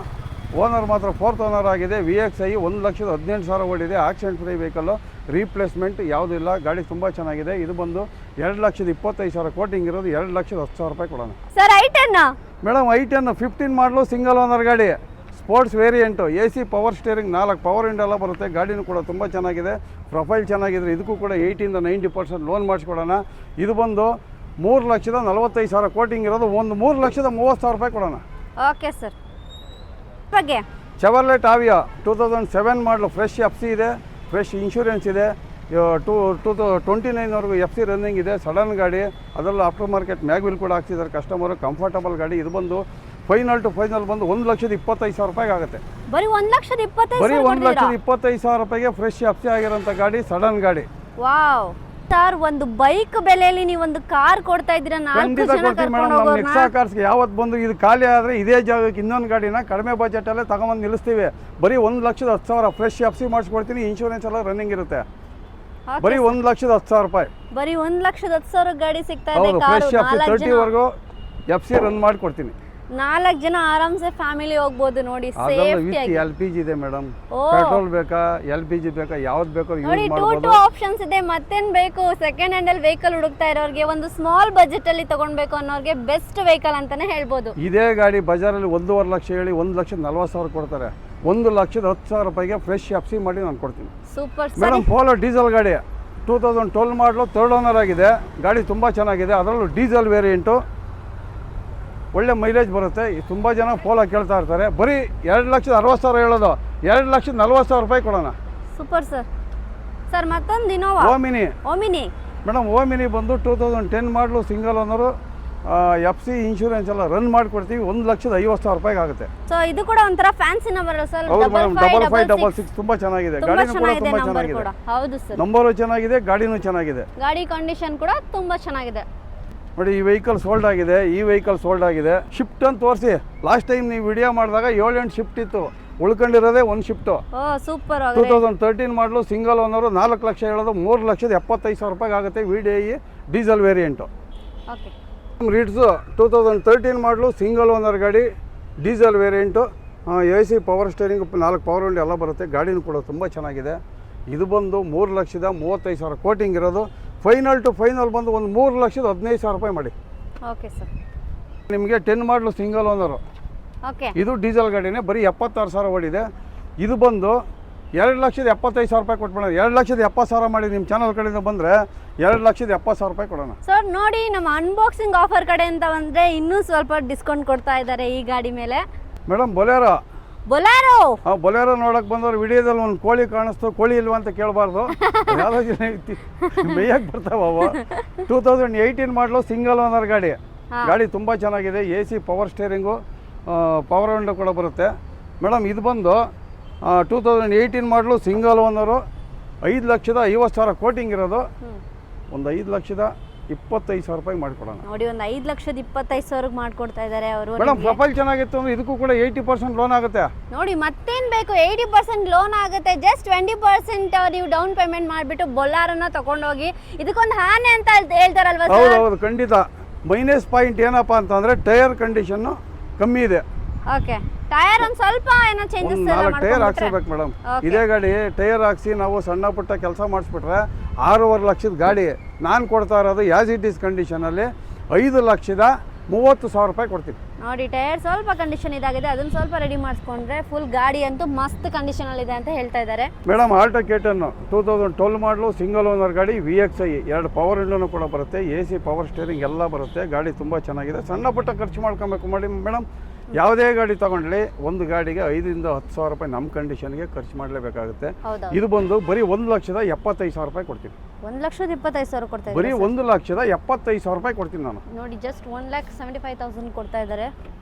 Speaker 1: ಓನರ್ ಮಾತ್ರ 4th ಓನರ್ ಆಗಿದೆ. VXI 1,18,000 ಓಡಿದೆ. ಆಕ್ಸಿಡೆಂಟ್ ಫ್ರೀ ವೆಹಿಕಲ್ಲು, ರೀಪ್ಲೇಸ್ಮೆಂಟ್ ಯಾವುದಿಲ್ಲ. ಗಾಡಿ ತುಂಬ ಚೆನ್ನಾಗಿದೆ. ಇದು ಬಂದು 2,25,000 ಕೋಟಿಂಗ್ ಇರೋದು. 2,10,000 ರೂಪಾಯಿ ಕೊಡೋಣ.
Speaker 2: ಸರ್ I10
Speaker 1: ಮೇಡಮ್ I10 15 ಮಾಡಲು, ಸಿಂಗಲ್ ಓನರ್ ಗಾಡಿ, sports variant, AC, power steering, 4 power window ಎಲ್ಲ ಬರುತ್ತೆ. ಗಾಡಿನೂ ಕೂಡ ತುಂಬ ಚೆನ್ನಾಗಿದೆ. ಪ್ರೊಫೈಲ್ ಚೆನ್ನಾಗಿದ್ರೆ ಇದಕ್ಕೂ ಕೂಡ 80ಇಂದ 90% ಲೋನ್ ಮಾಡಿಸ್ಕೊಡೋಣ. ಇದು ಬಂದು 3,45,000 ಕೋಟಿಂಗ್ ಇರೋದು. ಒಂದು 3,30,000 ರೂಪಾಯಿ ಕೊಡೋಣ.
Speaker 2: Okay sir. ಬಗ್ಗೆ
Speaker 1: ಚೆವರ್ಲೆಟ್ ಆವಿಯಾ 2007 ಮಾಡಲು, ಫ್ರೆಶ್ FC ಇದೆ, ಫ್ರೆಶ್ ಇನ್ಶೂರೆನ್ಸ್ ಇದೆ. 29ವರೆಗೂ ಎಫ್ ಸಿ ರನ್ನಿಂಗ್ ಇದೆ, ಸಡನ್ ಗಾಡಿ, ಅದರಲ್ಲೂ ಆಫ್ಟರ್ ಮಾರ್ಕೆಟ್ ಮ್ಯಾಗ್ವಿಲ್ ಕೂಡ ಹಾಕ್ತಿದ್ದಾರೆ ಕಸ್ಟಮರು, ಕಂಫರ್ಟಬಲ್ ಗಾಡಿ. ಇದು ಬಂದು ಫೈನಲ್ ಟು ಫೈನಲ್ ಬಂದು 1,25,000 ರೂಪಾಯಿಗೆ ಆಗುತ್ತೆ.
Speaker 2: ಬರೀ 1,25,000
Speaker 1: ಬರೀ 1,25,000 ರೂಪಾಯಿಗೆ ಫ್ರೆಶ್ ಎಫ್ ಸಿ ಆಗಿರೋಂಥ ಗಾಡಿ, ಸಡನ್ ಗಾಡಿ.
Speaker 2: ವಾವ್ ಸರ್, ಒಂದು ಬೈಕ್ ಬೆಲೆಯಲ್ಲಿ ನೀವು ಒಂದು ಕಾರ್ ಕೊಡ್ತಾ ಇದ್ದೀರಾ, 4
Speaker 1: ಖಂಡಿತ
Speaker 2: ಜನ
Speaker 1: ಕೊಡ್ತೀವಿ ಮೇಡಮ್. ನಮ್ಮ ನೆಕ್ಸಾ ಕಾರ್ಸ್ಗೆ ಯಾವತ್ತು ಬಂದು ಇದು ಖಾಲಿ ಆದರೆ ಇದೇ ಜಾಗಕ್ಕೆ ಇನ್ನೊಂದು ಗಾಡಿನ ಕಡಿಮೆ ಬಜೆಟಲ್ಲೇ ತಗೊಂಬಂದು ನಿಲ್ಲಿಸ್ತೀವಿ. ಬರೀ 1,10,000 ಫ್ರೆಶ್ ಎಫ್ ಸಿ ಮಾಡಿಸ್ಕೊಡ್ತೀನಿ, ಇನ್ಶೂರೆನ್ಸ್ ಎಲ್ಲ ರನ್ನಿಂಗ್ ಇರುತ್ತೆ. ಬರೀ 1,10,000 ರೂಪಾಯಿ.
Speaker 2: ಬರೀ 1,10,000 ಗಾಡಿ ಸಿಗ್ತಾ ಇದೆ.
Speaker 1: ಹೌದು, ಫ್ರೆಶ್ ಎಫ್ ಸಿ 30ವರೆಗೂ ಎಫ್ ಸಿ ರನ್ ಮಾಡಿಕೊಡ್ತೀನಿ.
Speaker 2: 4 ಜನ ಆರಾಮ್ಸೆ ಫ್ಯಾಮಿಲಿ ಹೋಗ್ಬೋದು ನೋಡಿ.
Speaker 1: ಎಲ್ ಪಿ ಜಿ ಇದೆ ಮೇಡಮ್. ಪೆಟ್ರೋಲ್ ಬೇಕಾ, ಎಲ್ ಪಿ ಜಿ ಬೇಕಾ, ಯಾವ್ದು ಬೇಕೋ
Speaker 2: ನೋಡಿ,
Speaker 1: ಯೂಸ್
Speaker 2: ಟೂ
Speaker 1: ಮಾಡ್ಬೋದು.
Speaker 2: ಆಪ್ಷನ್ಸ್ ಇದೆ. ಮತ್ತೇನ್ ಬೇಕು, ಸೆಕೆಂಡ್ ಹ್ಯಾಂಡಲ್ ವೆಹಿಕಲ್ ಹುಡುಕ್ತಾ ಇರೋರಿಗೆ, ಒಂದು ಸ್ಮಾಲ್ ಬಜೆಟ್ ಅಲ್ಲಿ ತಗೊಳ್ಬೇಕು ಅನ್ನೋರಿಗೆ ಬೆಸ್ಟ್ ವೆಹಿಕಲ್ ಅಂತಾನೆ ಹೇಳ್ಬೋದು.
Speaker 1: ಇದೇ ಗಾಡಿ ಬಜಾರಲ್ಲಿ 1.5 ಲಕ್ಷ ಹೇಳಿ 1,40,000 ಕೊಡ್ತಾರೆ. 1,10,000 ರೂಪಾಯಿಗೆ ಫ್ರೆಶ್ ಎಫ್ ಸಿ ಮಾಡಿ ನಾನು ಕೊಡ್ತೀನಿ.
Speaker 2: Super
Speaker 1: madam. ಪೋಲೋ ಡೀಸೆಲ್ ಗಾಡಿ 2012 ಮಾಡಲು 3rd ಓನರ್ ಆಗಿದೆ. ಗಾಡಿ ತುಂಬ ಚೆನ್ನಾಗಿದೆ, ಅದರಲ್ಲೂ ಡೀಸೆಲ್ ವೇರಿಯಂಟು, ಒಳ್ಳೆ ಮೈಲೇಜ್ ಬರುತ್ತೆ. ತುಂಬ ಜನ ಪೋಲೋ ಕೇಳ್ತಾ ಇರ್ತಾರೆ. ಬರೀ 2,60,000 ಹೇಳೋದು, 2,40,000 ರೂಪಾಯಿ ಕೊಡೋಣ.
Speaker 2: Super sir. ಸರ್ ಮತ್ತೊಂದು ಇನೋವಾ ಓಮಿನಿ
Speaker 1: ಮೇಡಮ್. ಓಮಿನಿ ಬಂದು 2010 ಮಾಡಲು single owner, F C insurance ಎಲ್ಲ ರನ್ ಮಾಡಿಕೊಡ್ತೀವಿ. 1,50,000 ರೂಪಾಯಿಗೆ ಆಗುತ್ತೆ.
Speaker 2: ಸೊ ಇದು ಕೂಡ ಒಂಥರ ಫ್ಯಾನ್ಸಿ ನಂಬರ್ ಸರ್.
Speaker 1: ಹೌದು ಮೇಡಮ್, 5566 ತುಂಬ ಚೆನ್ನಾಗಿದೆ. ಗಾಡಿನೂ ಕೂಡ ತುಂಬ ಚೆನ್ನಾಗಿದೆ.
Speaker 2: ಹೌದು ಸರ್,
Speaker 1: ನಂಬರು ಚೆನ್ನಾಗಿದೆ, ಗಾಡಿನೂ ಚೆನ್ನಾಗಿದೆ.
Speaker 2: ಗಾಡಿ ಕಂಡೀಷನ್ ಕೂಡ ತುಂಬಾ ಚೆನ್ನಾಗಿದೆ.
Speaker 1: ನೋಡಿ, ಈ ವೆಹಿಕಲ್ ಸೋಲ್ಡ್ ಆಗಿದೆ, ಈ ವೆಹಿಕಲ್ ಸೋಲ್ಡ್ ಆಗಿದೆ. ಶಿಫ್ಟ್ ಅಂತ ತೋರಿಸಿ. ಲಾಸ್ಟ್ ಟೈಮ್ ನೀವು ವಿಡಿಯೋ ಮಾಡಿದಾಗ 7-8 ಶಿಫ್ಟ್ ಇತ್ತು, ಉಳ್ಕೊಂಡಿರೋದೇ ಒಂದು ಶಿಫ್ಟು.
Speaker 2: ಓ ಸೂಪರ್.
Speaker 1: 2013 ಮಾಡಲು ಸಿಂಗಲ್ ಓನರು, 4 ಲಕ್ಷ ಹೇಳೋದು, 3,75,000 ರೂಪಾಯಿಗೆ ಆಗುತ್ತೆ. VDI diesel variant.
Speaker 2: ಓಕೆ.
Speaker 1: ರೀಡ್ಸು 2013 ಮಾಡಲು ಸಿಂಗಲ್ ಓನರ್ ಗಾಡಿ, diesel variant, AC power steering, 4 power window ಎಲ್ಲ ಬರುತ್ತೆ. ಗಾಡಿನೂ ಕೂಡ ತುಂಬ ಚೆನ್ನಾಗಿದೆ. ಇದು ಬಂದು 3,35,000 ಕೋಟಿಂಗ್ ಇರೋದು. ಫೈನಲ್ ಟು ಫೈನಲ್ ಬಂದು ಒಂದು 3,15,000 ರೂಪಾಯಿ ಮಾಡಿ.
Speaker 2: Okay sir.
Speaker 1: ನಿಮಗೆ 10 ಮಾಡಲು ಸಿಂಗಲ್ ಓನರು.
Speaker 2: ಓಕೆ.
Speaker 1: ಇದು ಡೀಸೆಲ್ ಗಾಡಿನೇ, ಬರೀ 76,000 ಓಡಿದೆ. ಇದು ಬಂದು 2,75,000 ರೂಪಾಯಿ ಕೊಟ್ಬಿಡೋಣ. 2,70,000 ಮಾಡಿ ನಿಮ್ಮ ಚಾನಲ್ ಕಡೆಯಿಂದ ಬಂದರೆ 2,70,000 ರೂಪಾಯಿ ಕೊಡೋಣ.
Speaker 2: ಸರ್ ನೋಡಿ, ನಮ್ಮ ಅನ್ಬಾಕ್ಸಿಂಗ್ ಆಫರ್ ಕಡೆಯಿಂದ ಬಂದರೆ ಇನ್ನೂ ಸ್ವಲ್ಪ ಡಿಸ್ಕೌಂಟ್ ಕೊಡ್ತಾ ಇದ್ದಾರೆ ಈ ಗಾಡಿ ಮೇಲೆ.
Speaker 1: ಮೇಡಮ್, ಬೊಲೆರೋ
Speaker 2: ಬೊಲೆರೋ
Speaker 1: ನೋಡಕ್ಕೆ ಬಂದವ್ರು ವಿಡಿಯೋದಲ್ಲಿ ಒಂದು ಕೋಳಿ ಕಾಣಿಸ್ತು, ಕೋಳಿ ಇಲ್ವಾ ಅಂತ ಕೇಳಬಾರ್ದು. ಯಾವುದೋ ಜನ ಮೇಯಕ್ಕೆ ಬರ್ತಾವ ಅವು. 2018 ಮಾಡಲು ಸಿಂಗಲ್ ಓನರ್ ಗಾಡಿ. ಗಾಡಿ ತುಂಬ ಚೆನ್ನಾಗಿದೆ. AC power steering, power window ಕೂಡ ಬರುತ್ತೆ. ಮೇಡಮ್, ಇದು ಬಂದು 2018 ಮಾಡಲು ಸಿಂಗಲ್ ಓನರು, 5,50,000 ಕೋಟಿಂಗ್ ಇರೋದು. ಒಂದು 5,25,000 ರೂಪಾಯಿ ಮಾಡಿಕೊಡೋಣ.
Speaker 2: ನೋಡಿ, ಒಂದು 5,25,000 ಮಾಡ್ಕೊಡ್ತಾ ಇದ್ದಾರೆ ಅವರು.
Speaker 1: ಮೇಡಮ್, ಪ್ರೊಫೈಲ್ ಚೆನ್ನಾಗಿತ್ತು ಅಂದ್ರೆ ಇದಕ್ಕೂ ಕೂಡ 80% ಲೋನ್ ಆಗುತ್ತೆ.
Speaker 2: ನೋಡಿ, ಮತ್ತೇನು ಬೇಕು, 80% ಲೋನ್ ಆಗುತ್ತೆ. ಜಸ್ಟ್ 20% ನೀವು ಡೌನ್ ಪೇಮೆಂಟ್ ಮಾಡಿಬಿಟ್ಟು ಬೊಲಾರನ್ನ ತಗೊಂಡೋಗಿ. ಇದಕ್ಕೊಂದು ಹಾನಿ ಅಂತ ಹೇಳ್ತಾರಲ್ವಾ ಸರ್?
Speaker 1: ಹೌದು, ಖಂಡಿತ. ಮೈನಸ್ ಪಾಯಿಂಟ್ ಏನಪ್ಪ ಅಂತಂದ್ರೆ ಟೈರ್ ಕಂಡೀಷನ್ ಕಮ್ಮಿ ಇದೆ.
Speaker 2: ಓಕೆ. ಟೈರ್ ಒಂದು ಸ್ವಲ್ಪ ಏನೋ ಚೇಂಜಸ್ ಎಲ್ಲ
Speaker 1: 4 ಟೈರ್ ಹಾಕ್ಸ್ಬೇಕು ಮೇಡಮ್. ಇದೇ ಗಾಡಿ ಟೈರ್ ಹಾಕ್ಸಿ ನಾವು ಸಣ್ಣ ಪುಟ್ಟ ಕೆಲಸ ಮಾಡಿಸ್ಬಿಟ್ರೆ 6.5 ಲಕ್ಷದ ಗಾಡಿ ನಾನು ಕೊಡ್ತಾ ಇರೋದು ಆಸ್ ಇಟ್ ಈಸ್ ಕಂಡೀಷನಲ್ಲಿ 5,30,000 ರೂಪಾಯಿ ಕೊಡ್ತೀನಿ.
Speaker 2: ನೋಡಿ, ಟೈರ್ ಸ್ವಲ್ಪ ಕಂಡೀಷನ್ ಇದಾಗಿದೆ, ಅದನ್ನ ಸ್ವಲ್ಪ ರೆಡಿ ಮಾಡಿಸ್ಕೊಂಡ್ರೆ ಫುಲ್ ಗಾಡಿ ಅಂತೂ ಮಸ್ತ್ ಕಂಡೀಷನ್ ಅಲ್ಲಿ ಇದೆ ಅಂತ ಹೇಳ್ತಾ ಇದ್ದಾರೆ.
Speaker 1: ಮೇಡಮ್, ಆಲ್ಟೋ K10 2012 ಮಾಡಲು ಸಿಂಗಲ್ ಓನರ್ ಗಾಡಿ, VXI 2 ಪವರ್ ವಿಂಡೋನು ಕೂಡ ಬರುತ್ತೆ. AC ಪವರ್ ಸ್ಟೇರಿಂಗ್ ಎಲ್ಲ ಬರುತ್ತೆ. ಗಾಡಿ ತುಂಬ ಚೆನ್ನಾಗಿದೆ. ಸಣ್ಣ ಪುಟ್ಟ ಖರ್ಚು ಮಾಡ್ಕೊಬೇಕು ಮಾಡಿ ಮೇಡಮ್. ಯಾವುದೇ ಗಾಡಿ ತಗೊಂಡ್ಲಿ ಒಂದು ಗಾಡಿಗೆ 5,000-10,000 ರೂಪಾಯಿ ನಮ್ಮ ಕಂಡೀಷನ್ಗೆ ಖರ್ಚು ಮಾಡಲೇಬೇಕಾಗುತ್ತೆ. ಇದು ಬಂದು ಬರೀ 1,75,000 ರೂಪಾಯಿ ಕೊಡ್ತೀನಿ.
Speaker 2: 1,25,000 ಕೊಡ್ತಾ ಇದ್ದಾರೆ.
Speaker 1: ಬರೀ 1,75,000 ರೂಪಾಯಿ ಕೊಡ್ತೀನಿ ನಾನು.
Speaker 2: ನೋಡಿ, ಜಸ್ಟ್ 1,75,000 ಕೊಡ್ತಾ ಇದ್ದಾರೆ.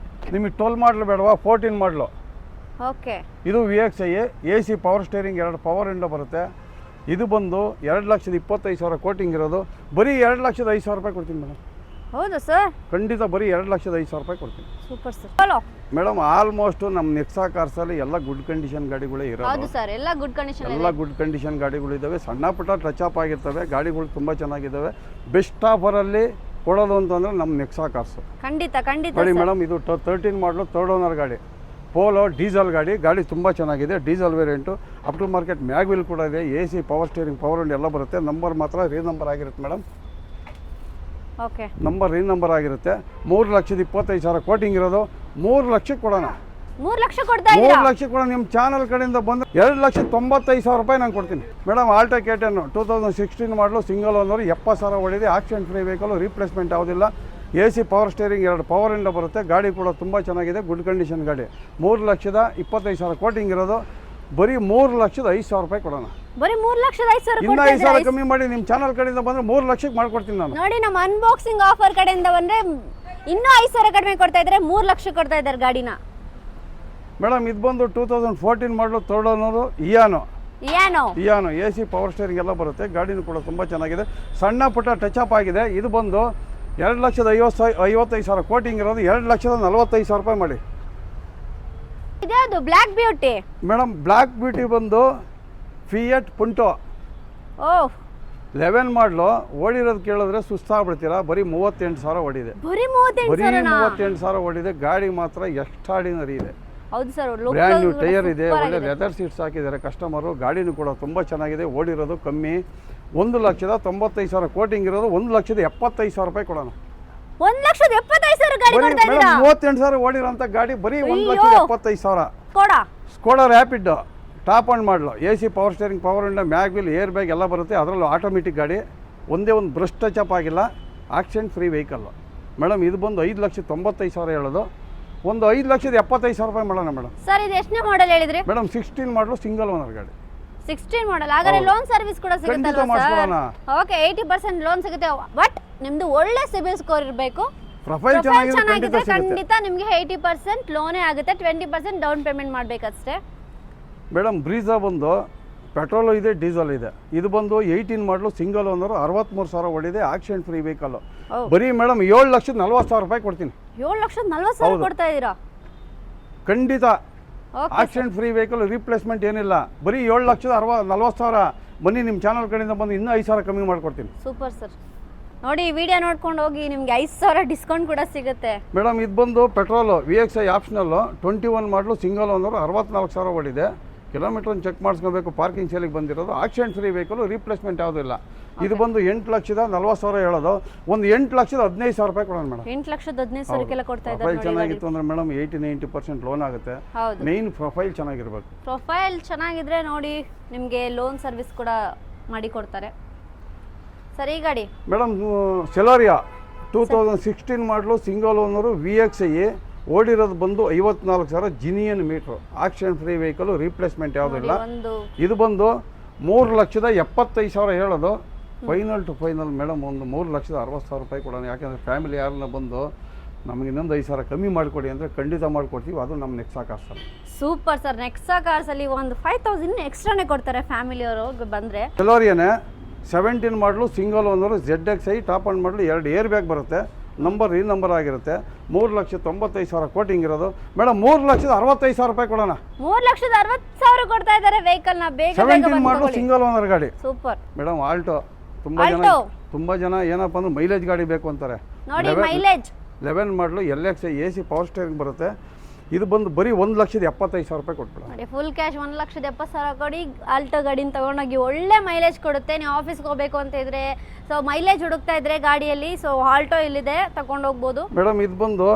Speaker 1: ನಿಮಗೆ 12 ಮಾಡಲು ಬೇಡವಾ, 14 ಮಾಡಲು.
Speaker 2: ಓಕೆ.
Speaker 1: ಇದು VXI AC power steering 2 power window ಬರುತ್ತೆ. ಇದು ಬಂದು 2,25,000 ಕೋಟಿಂಗ್ ಇರೋದು. ಬರೀ 2,05,000 ರೂಪಾಯಿ ಕೊಡ್ತೀನಿ ಮೇಡಮ್.
Speaker 2: ಹೌದಾ ಸರ್?
Speaker 1: ಖಂಡಿತ ಬರೀ 2,05,000 ರೂಪಾಯಿ ಕೊಡ್ತೀನಿ.
Speaker 2: Super sir. Hello
Speaker 1: madam, almost ನಮ್ಮ ನೆಕ್ಸಾ ಕಾರ್ಸಲ್ಲಿ ಎಲ್ಲ ಗುಡ್ ಕಂಡೀಷನ್ ಗಾಡಿಗಳೇ ಇರೋದು.
Speaker 2: ಹೌದು ಸರ್, ಎಲ್ಲ ಗುಡ್ ಕಂಡೀಷನ್
Speaker 1: ಎಲ್ಲ ಗುಡ್ ಕಂಡೀಷನ್ ಗಾಡಿಗಳಿದ್ದಾವೆ. ಸಣ್ಣ ಪುಟ್ಟ ಟಚ್ ಅಪ್ ಆಗಿರ್ತವೆ. ಗಾಡಿಗಳು ತುಂಬ ಚೆನ್ನಾಗಿದ್ದಾವೆ. ಬೆಸ್ಟ್ ಆಫರಲ್ಲಿ ಕೊಡೋದು ಅಂತಂದರೆ ನಮ್ಮ ನೆಕ್ಸಾ ಕಾರ್ಸು.
Speaker 2: ಖಂಡಿತ
Speaker 1: ನೋಡಿ ಮೇಡಮ್, ಇದು 13 ಮಾಡಲು 3rd ಓನರ್ ಗಾಡಿ, ಪೋಲೋ ಡೀಸೆಲ್ ಗಾಡಿ. ಗಾಡಿ ತುಂಬ ಚೆನ್ನಾಗಿದೆ. Diesel variant, up to market mag wheel ಕೂಡ ಇದೆ. AC power steering power window ಎಲ್ಲ ಬರುತ್ತೆ. ನಂಬರ್ ಮಾತ್ರ ರೀನಂಬರ್ ಆಗಿರುತ್ತೆ ಮೇಡಮ್.
Speaker 2: ಓಕೆ.
Speaker 1: ನಂಬರ್ ರೀನಂಬರ್ ಆಗಿರುತ್ತೆ. 3,25,000 ಕೋಟಿಂಗ್ ಇರೋದು. 3 ಲಕ್ಷಕ್ಕೆ ಕೊಡೋಣ.
Speaker 2: 3 ಲಕ್ಷ ಕೊಡ್ತಾ ಇದ್ದೀರಾ?
Speaker 1: 3 ಲಕ್ಷಕ್ಕೆ ಕೊಡೋಣ. ನಿಮ್ಮ ಚಾನಲ್ ಕಡೆಯಿಂದ ಬಂದು 2,95,000 ರೂಪಾಯಿ ನಾನು ಕೊಡ್ತೀನಿ ಮೇಡಮ್. ಆಲ್ಟೋ K10 2016 ಮಾಡಲು ಸಿಂಗಲ್ ಓನರು, 70,000 ಓಡಿದೆ. ಆಕ್ಸಿಡೆಂಟ್ ಫ್ರೀ ವೆಹಿಕಲ್, ರೀಪ್ಲೇಸ್ಮೆಂಟ್ ಯಾವುದಿಲ್ಲ. AC power steering 2 power window ಬರುತ್ತೆ. ಗಾಡಿ ಕೂಡ ತುಂಬ ಚೆನ್ನಾಗಿದೆ. ಗುಡ್ ಕಂಡೀಷನ್ ಗಾಡಿ. 3,25,000 ಕೋಟಿಂಗ್ ಇರೋದು. ಬರೀ 3,05,000 ರೂಪಾಯಿ ಕೊಡೋಣ.
Speaker 2: ಬರೀ 3,05,000
Speaker 1: ಇನ್ನು
Speaker 2: ಕೊಡ್ತಾ
Speaker 1: 5,000
Speaker 2: ಇದ್ದೀರಾ?
Speaker 1: ಕಮ್ಮಿ ಮಾಡಿ ನಿಮ್ಮ ಚಾನಲ್ ಕಡೆಯಿಂದ ಬಂದರೆ 3 ಲಕ್ಷಕ್ಕೆ ಮಾಡ್ಕೊಡ್ತೀನಿ ನಾನು.
Speaker 2: ನೋಡಿ ನಮ್ಮ ಅನ್ಬಾಕ್ಸಿಂಗ್ ಆಫರ್ ಕಡೆಯಿಂದ ಬಂದ್ರೆ ಇನ್ನೂ 5,000 ಕಡಿಮೆ ಕೊಡ್ತಾ ಇದ್ದಾರೆ, 3 ಲಕ್ಷ ಕೊಡ್ತಾ ಇದ್ದಾರೆ ಗಾಡಿನ.
Speaker 1: ಮೇಡಮ್ ಇದು ಬಂದು 2014 ಮಾಡಲು ಥರ್ಡ್ ಓನರು ಇಯಾನೋ
Speaker 2: ಏನೋ
Speaker 1: AC ಪವರ್ ಸ್ಟೇರಿಂಗ್ ಎಲ್ಲ ಬರುತ್ತೆ. ಗಾಡಿನೂ ಕೂಡ ತುಂಬ ಚೆನ್ನಾಗಿದೆ, ಸಣ್ಣ ಪುಟ್ಟ ಟಚ್ ಅಪ್ ಆಗಿದೆ. ಇದು ಬಂದು 2,55,000 ಕೋಟಿಂಗ್ ಇರೋದು 2,45,000 ರೂಪಾಯಿ ಮಾಡಿ.
Speaker 2: ಇದ್ಯಾವುದು black beauty?
Speaker 1: Madam black beauty ಬಂದು ಫಿಯಟ್ ಪುಂಟೋ
Speaker 2: ಓ
Speaker 1: 11 ಮಾಡಲು ಓಡಿರೋದು ಕೇಳಿದ್ರೆ ಸುಸ್ತಾಗ್ಬಿಡ್ತೀರಾ. ಬರೀ 38,000 ಓಡಿದೆ,
Speaker 2: ಬರೀ
Speaker 1: ಬರೀ
Speaker 2: 38,000.
Speaker 1: 38,000 ಓಡಿದೆ. ಗಾಡಿ ಮಾತ್ರ ಎಕ್ಸ್ಟ್ರಾಡಿನರಿ ಇದೆ,
Speaker 2: ಹೌದು ಸರ್.
Speaker 1: ಬ್ರ್ಯಾಂಡ್ ನ್ಯೂ ಟೈರ್ ಇದೆ, ಒಳ್ಳೆ ಲೆದರ್ ಸೀಟ್ಸ್ ಹಾಕಿದ್ದಾರೆ ಕಸ್ಟಮರು. ಗಾಡಿನೂ ಕೂಡ ತುಂಬ ಚೆನ್ನಾಗಿದೆ, ಓಡಿರೋದು ಕಮ್ಮಿ. 1,95,000 ಕೋಟಿಂಗ್ ಇರೋದು 1,75,000 ರೂಪಾಯಿ ಕೊಡೋಣ.
Speaker 2: 1,75,000 ಗಾಡಿ
Speaker 1: ಬರೀ
Speaker 2: ಕೊಡ್ತಾ ಇದ್ದೀರಾ?
Speaker 1: 38,000 ಓಡಿರೋಂಥ ಗಾಡಿ ಬರೀ 1,75,000.
Speaker 2: ಕೊಡ
Speaker 1: ಸ್ಕೋಡಾ ರ್ಯಾಪಿಡ್ ಟಾಪ್ ಆನ್ ಮಾಡಲು AC power steering, power window, mag wheel, air bag ಎಲ್ಲ ಬರುತ್ತೆ. ಅದರಲ್ಲೂ ಆಟೋಮೆಟಿಕ್ ಗಾಡಿ, ಒಂದೇ ಒಂದು ಬ್ರಷ್ ಟಚ್ ಅಪ್ ಆಗಿಲ್ಲ, ಆಕ್ಸಿಡೆಂಟ್ ಫ್ರೀ ವೆಹಿಕಲ್ಲು. ಮೇಡಮ್ ಇದು ಬಂದು 5,95,000 ಹೇಳೋದು, ಒಂದು 5,75,000 ರೂಪಾಯಿ ಮಾಡೋಣ ಮೇಡಮ್.
Speaker 2: ಸರ್ ಇದು ಎಷ್ಟನೇ ಮಾಡೆಲ್ ಹೇಳಿದ್ರಿ?
Speaker 1: ಮೇಡಮ್ 16 ಮಾಡಲು ಸಿಂಗಲ್ ಓನರ್ ಗಾಡಿ.
Speaker 2: 16 ಮಾಡೆಲ್. ಹಾಗಾದ್ರೆ ಲೋನ್ ಸರ್ವಿಸ್ ಕೂಡ
Speaker 1: ಖಂಡಿತ
Speaker 2: ಸಿಗುತ್ತಲ್ವಾ
Speaker 1: ಮಾಡಿಸ್ಕೊಡೋಣ.
Speaker 2: ಸರ್? ಓಕೆ 80% ಲೋನ್ ಸಿಗುತ್ತೆ. ಬಟ್ ನಿಮ್ದು ಒಳ್ಳೆ ಸಿಬಿಲ್ ಸ್ಕೋರ್ ಇರಬೇಕು,
Speaker 1: ಪ್ರೊಫೈಲ್ ಚೆನ್ನಾಗಿದೆ, ಖಂಡಿತ ಸಿಗುತ್ತೆ.
Speaker 2: ಖಂಡಿತ ನಿಮಗೆ 80% ಲೋನೇ ಆಗುತ್ತೆ. 20% ಡೌನ್ ಪೇಮೆಂಟ್ ಮಾಡಬೇಕಷ್ಟೇ.
Speaker 1: ಮೇಡಮ್ ಬ್ರೀಝಾ ಬಂದು ಪೆಟ್ರೋಲು ಇದೆ, ಡೀಸೆಲ್ ಇದೆ. ಇದು ಬಂದು 18 ಮಾಡಲು ಸಿಂಗಲ್ ಓನರು, 63,000 ಓಡಿದೆ, ಆಕ್ಸಿಡೆಂಟ್ ಫ್ರೀ ವೆಹಿಕಲ್ಲು. ಬರೀ ಮೇಡಮ್ 7,40,000 ರೂಪಾಯಿ ಕೊಡ್ತೀನಿ.
Speaker 2: 7,40,000 ಕೊಡ್ತಾ ಇದ್ದೀರಾ?
Speaker 1: ಖಂಡಿತ. ಆಕ್ಸಿಡೆಂಟ್ ಫ್ರೀ ವೆಹಿಕಲ್, ರೀಪ್ಲೇಸ್ಮೆಂಟ್ ಏನಿಲ್ಲ. ಬರೀ 7,40,000. ಬನ್ನಿ ನಿಮ್ಮ ಚಾನಲ್ ಕಡೆಯಿಂದ ಬಂದು ಇನ್ನೂ 5,000 ಕಮ್ಮಿ ಮಾಡ್ಕೊಡ್ತೀನಿ.
Speaker 2: Super sir. ನೋಡಿ ವಿಡಿಯೋ ನೋಡ್ಕೊಂಡು ಹೋಗಿ, ನಿಮ್ಗೆ 5,000 ಡಿಸ್ಕೌಂಟ್ ಕೂಡ ಸಿಗುತ್ತೆ.
Speaker 1: ಮೇಡಮ್ ಇದು ಬಂದು ಪೆಟ್ರೋಲು VXI ಆಪ್ಷನಲ್ಲು 21 ಮಾಡಲು ಸಿಂಗಲ್ ಓನರು, 64,000 ಓಡಿದೆ. ಕಿಲೋಮೀಟ್ರನ್ನು ಚೆಕ್ ಮಾಡಿಸ್ಕೋಬೇಕು, ಪಾರ್ಕಿಂಗ್ ಸೇಲಿಗೆ ಬಂದಿರೋದು. ಆಕ್ಸಿಡೆಂಟ್ ಫ್ರೀ ವೆಹಿಕಲ್, ರೀಪ್ಲೇಸ್ಮೆಂಟ್ ಯಾವುದೂ ಇಲ್ಲ. ಇದು ಬಂದು 8,40,000 ಹೇಳೋದು, ಒಂದು 8,15,000 ರೂಪಾಯಿ ಕೊಡೋಣ ಮೇಡಮ್.
Speaker 2: 8,15,000 ಕೊಡ್ತಾ ಇದ್ದಾರೆ.
Speaker 1: ಪ್ರೊಫೈಲ್ ಚೆನ್ನಾಗಿತ್ತು ಅಂದರೆ ಮೇಡಮ್ 80-90% ಲೋನ್ ಆಗುತ್ತೆ. ಮೇನ್ ಪ್ರೊಫೈಲ್ ಚೆನ್ನಾಗಿರ್ಬೇಕು.
Speaker 2: ಪ್ರೊಫೈಲ್ ಚೆನ್ನಾಗಿದ್ರೆ ನೋಡಿ ನಿಮಗೆ ಲೋನ್ ಸರ್ವಿಸ್ ಕೂಡ ಮಾಡಿ ಕೊಡ್ತಾರೆ. ಸರಿ ಗಾಡಿ
Speaker 1: ಮೇಡಮ್ ಸೆಲಾರಿಯಾ 2016 ಮಾಡಲು ಸಿಂಗಲ್ ಓನರು, VXI ಓಡಿರೋದು ಬಂದು 54,000, genuine metre, accident free vehicle, replacement ಯಾವುದಿಲ್ಲ. ಇದು ಬಂದು 3,75,000 ಹೇಳೋದು, ಫೈನಲ್ ಟು ಫೈನಲ್ ಮೇಡಮ್ ಒಂದು 3,60,000 ರೂಪಾಯಿ ಕೊಡೋಣ. ಯಾಕೆಂದರೆ ಫ್ಯಾಮಿಲಿ ಯಾರನ್ನ ಬಂದು ನಮಗೆ ಇನ್ನೊಂದು 5,000 ಕಮ್ಮಿ ಮಾಡಿಕೊಡಿ ಅಂದರೆ ಖಂಡಿತ ಮಾಡಿಕೊಡ್ತೀವಿ. ಅದು ನಮ್ಮ ನೆಕ್ಸಾ ಕಾರ್ಸಲ್ಲಿ.
Speaker 2: Super sir. ನೆಕ್ಸಾ ಕಾರ್ಸಲ್ಲಿ ಒಂದು 5,000 ಎಕ್ಸ್ಟ್ರಾನೇ ಕೊಡ್ತಾರೆ ಫ್ಯಾಮಿಲಿಯವರು ಬಂದರೆ.
Speaker 1: ಸೆಲಾರಿಯಾನೇ 17 model single owner, ZXI top end model, 2 air bag ಬರುತ್ತೆ, ನಂಬರ್ ಈ ನಂಬರ್ ಆಗಿರುತ್ತೆ. 3,95,000 ಕೋಟಿಂಗ್ ಇರೋದು. ಮೇಡಮ್ 3,65,000 ರೂಪಾಯಿ ಕೊಡೋಣ.
Speaker 2: 3,60,000 ಕೊಡ್ತಾ ಇದ್ದಾರೆ ವೆಹಿಕಲ್ ನ. ಬೇಗ
Speaker 1: 17 ಮಾಡಲು ಸಿಂಗಲ್ ಓನರ್ ಗಾಡಿ.
Speaker 2: Super
Speaker 1: madam Alto. ತುಂಬಾ ಜನ ಏನಪ್ಪ ಅಂದ್ರೆ ಮೈಲೇಜ್ ಗಾಡಿ ಬೇಕು ಅಂತಾರೆ.
Speaker 2: ನೋಡಿ ಮೈಲೇಜ್
Speaker 1: 11 ಮಾಡಲು LXI AC ಪವರ್ ಸ್ಟೇರಿಂಗ್ ಬರುತ್ತೆ. ಇದು ಬಂದು ಬರೀ 1,75,000 ರೂಪಾಯಿ ಕೊಟ್ಬಿಡ.
Speaker 2: ನೋಡಿ ಫುಲ್ ಕ್ಯಾಶ್ 1,70,000 ಕೊಡಿ ಆಲ್ಟೋ ಗಾಡಿನ ತಗೊಂಡೋಗಿ ಒಳ್ಳೆ ಮೈಲೇಜ್ ಕೊಡುತ್ತೆ. ನೀವು ಆಫೀಸ್ಗೆ ಹೋಗಬೇಕು ಅಂತ ಇದ್ರೆ, ಸೊ ಮೈಲೇಜ್ ಹುಡುಕ್ತಾ ಇದ್ರೆ ಗಾಡಿಯಲ್ಲಿ, ಸೊ ಆಲ್ಟೋ ಇಲ್ಲಿದೆ, ತಗೊಂಡೋಗ್ಬೋದು.
Speaker 1: ಮೇಡಮ್ ಇದು ಬಂದು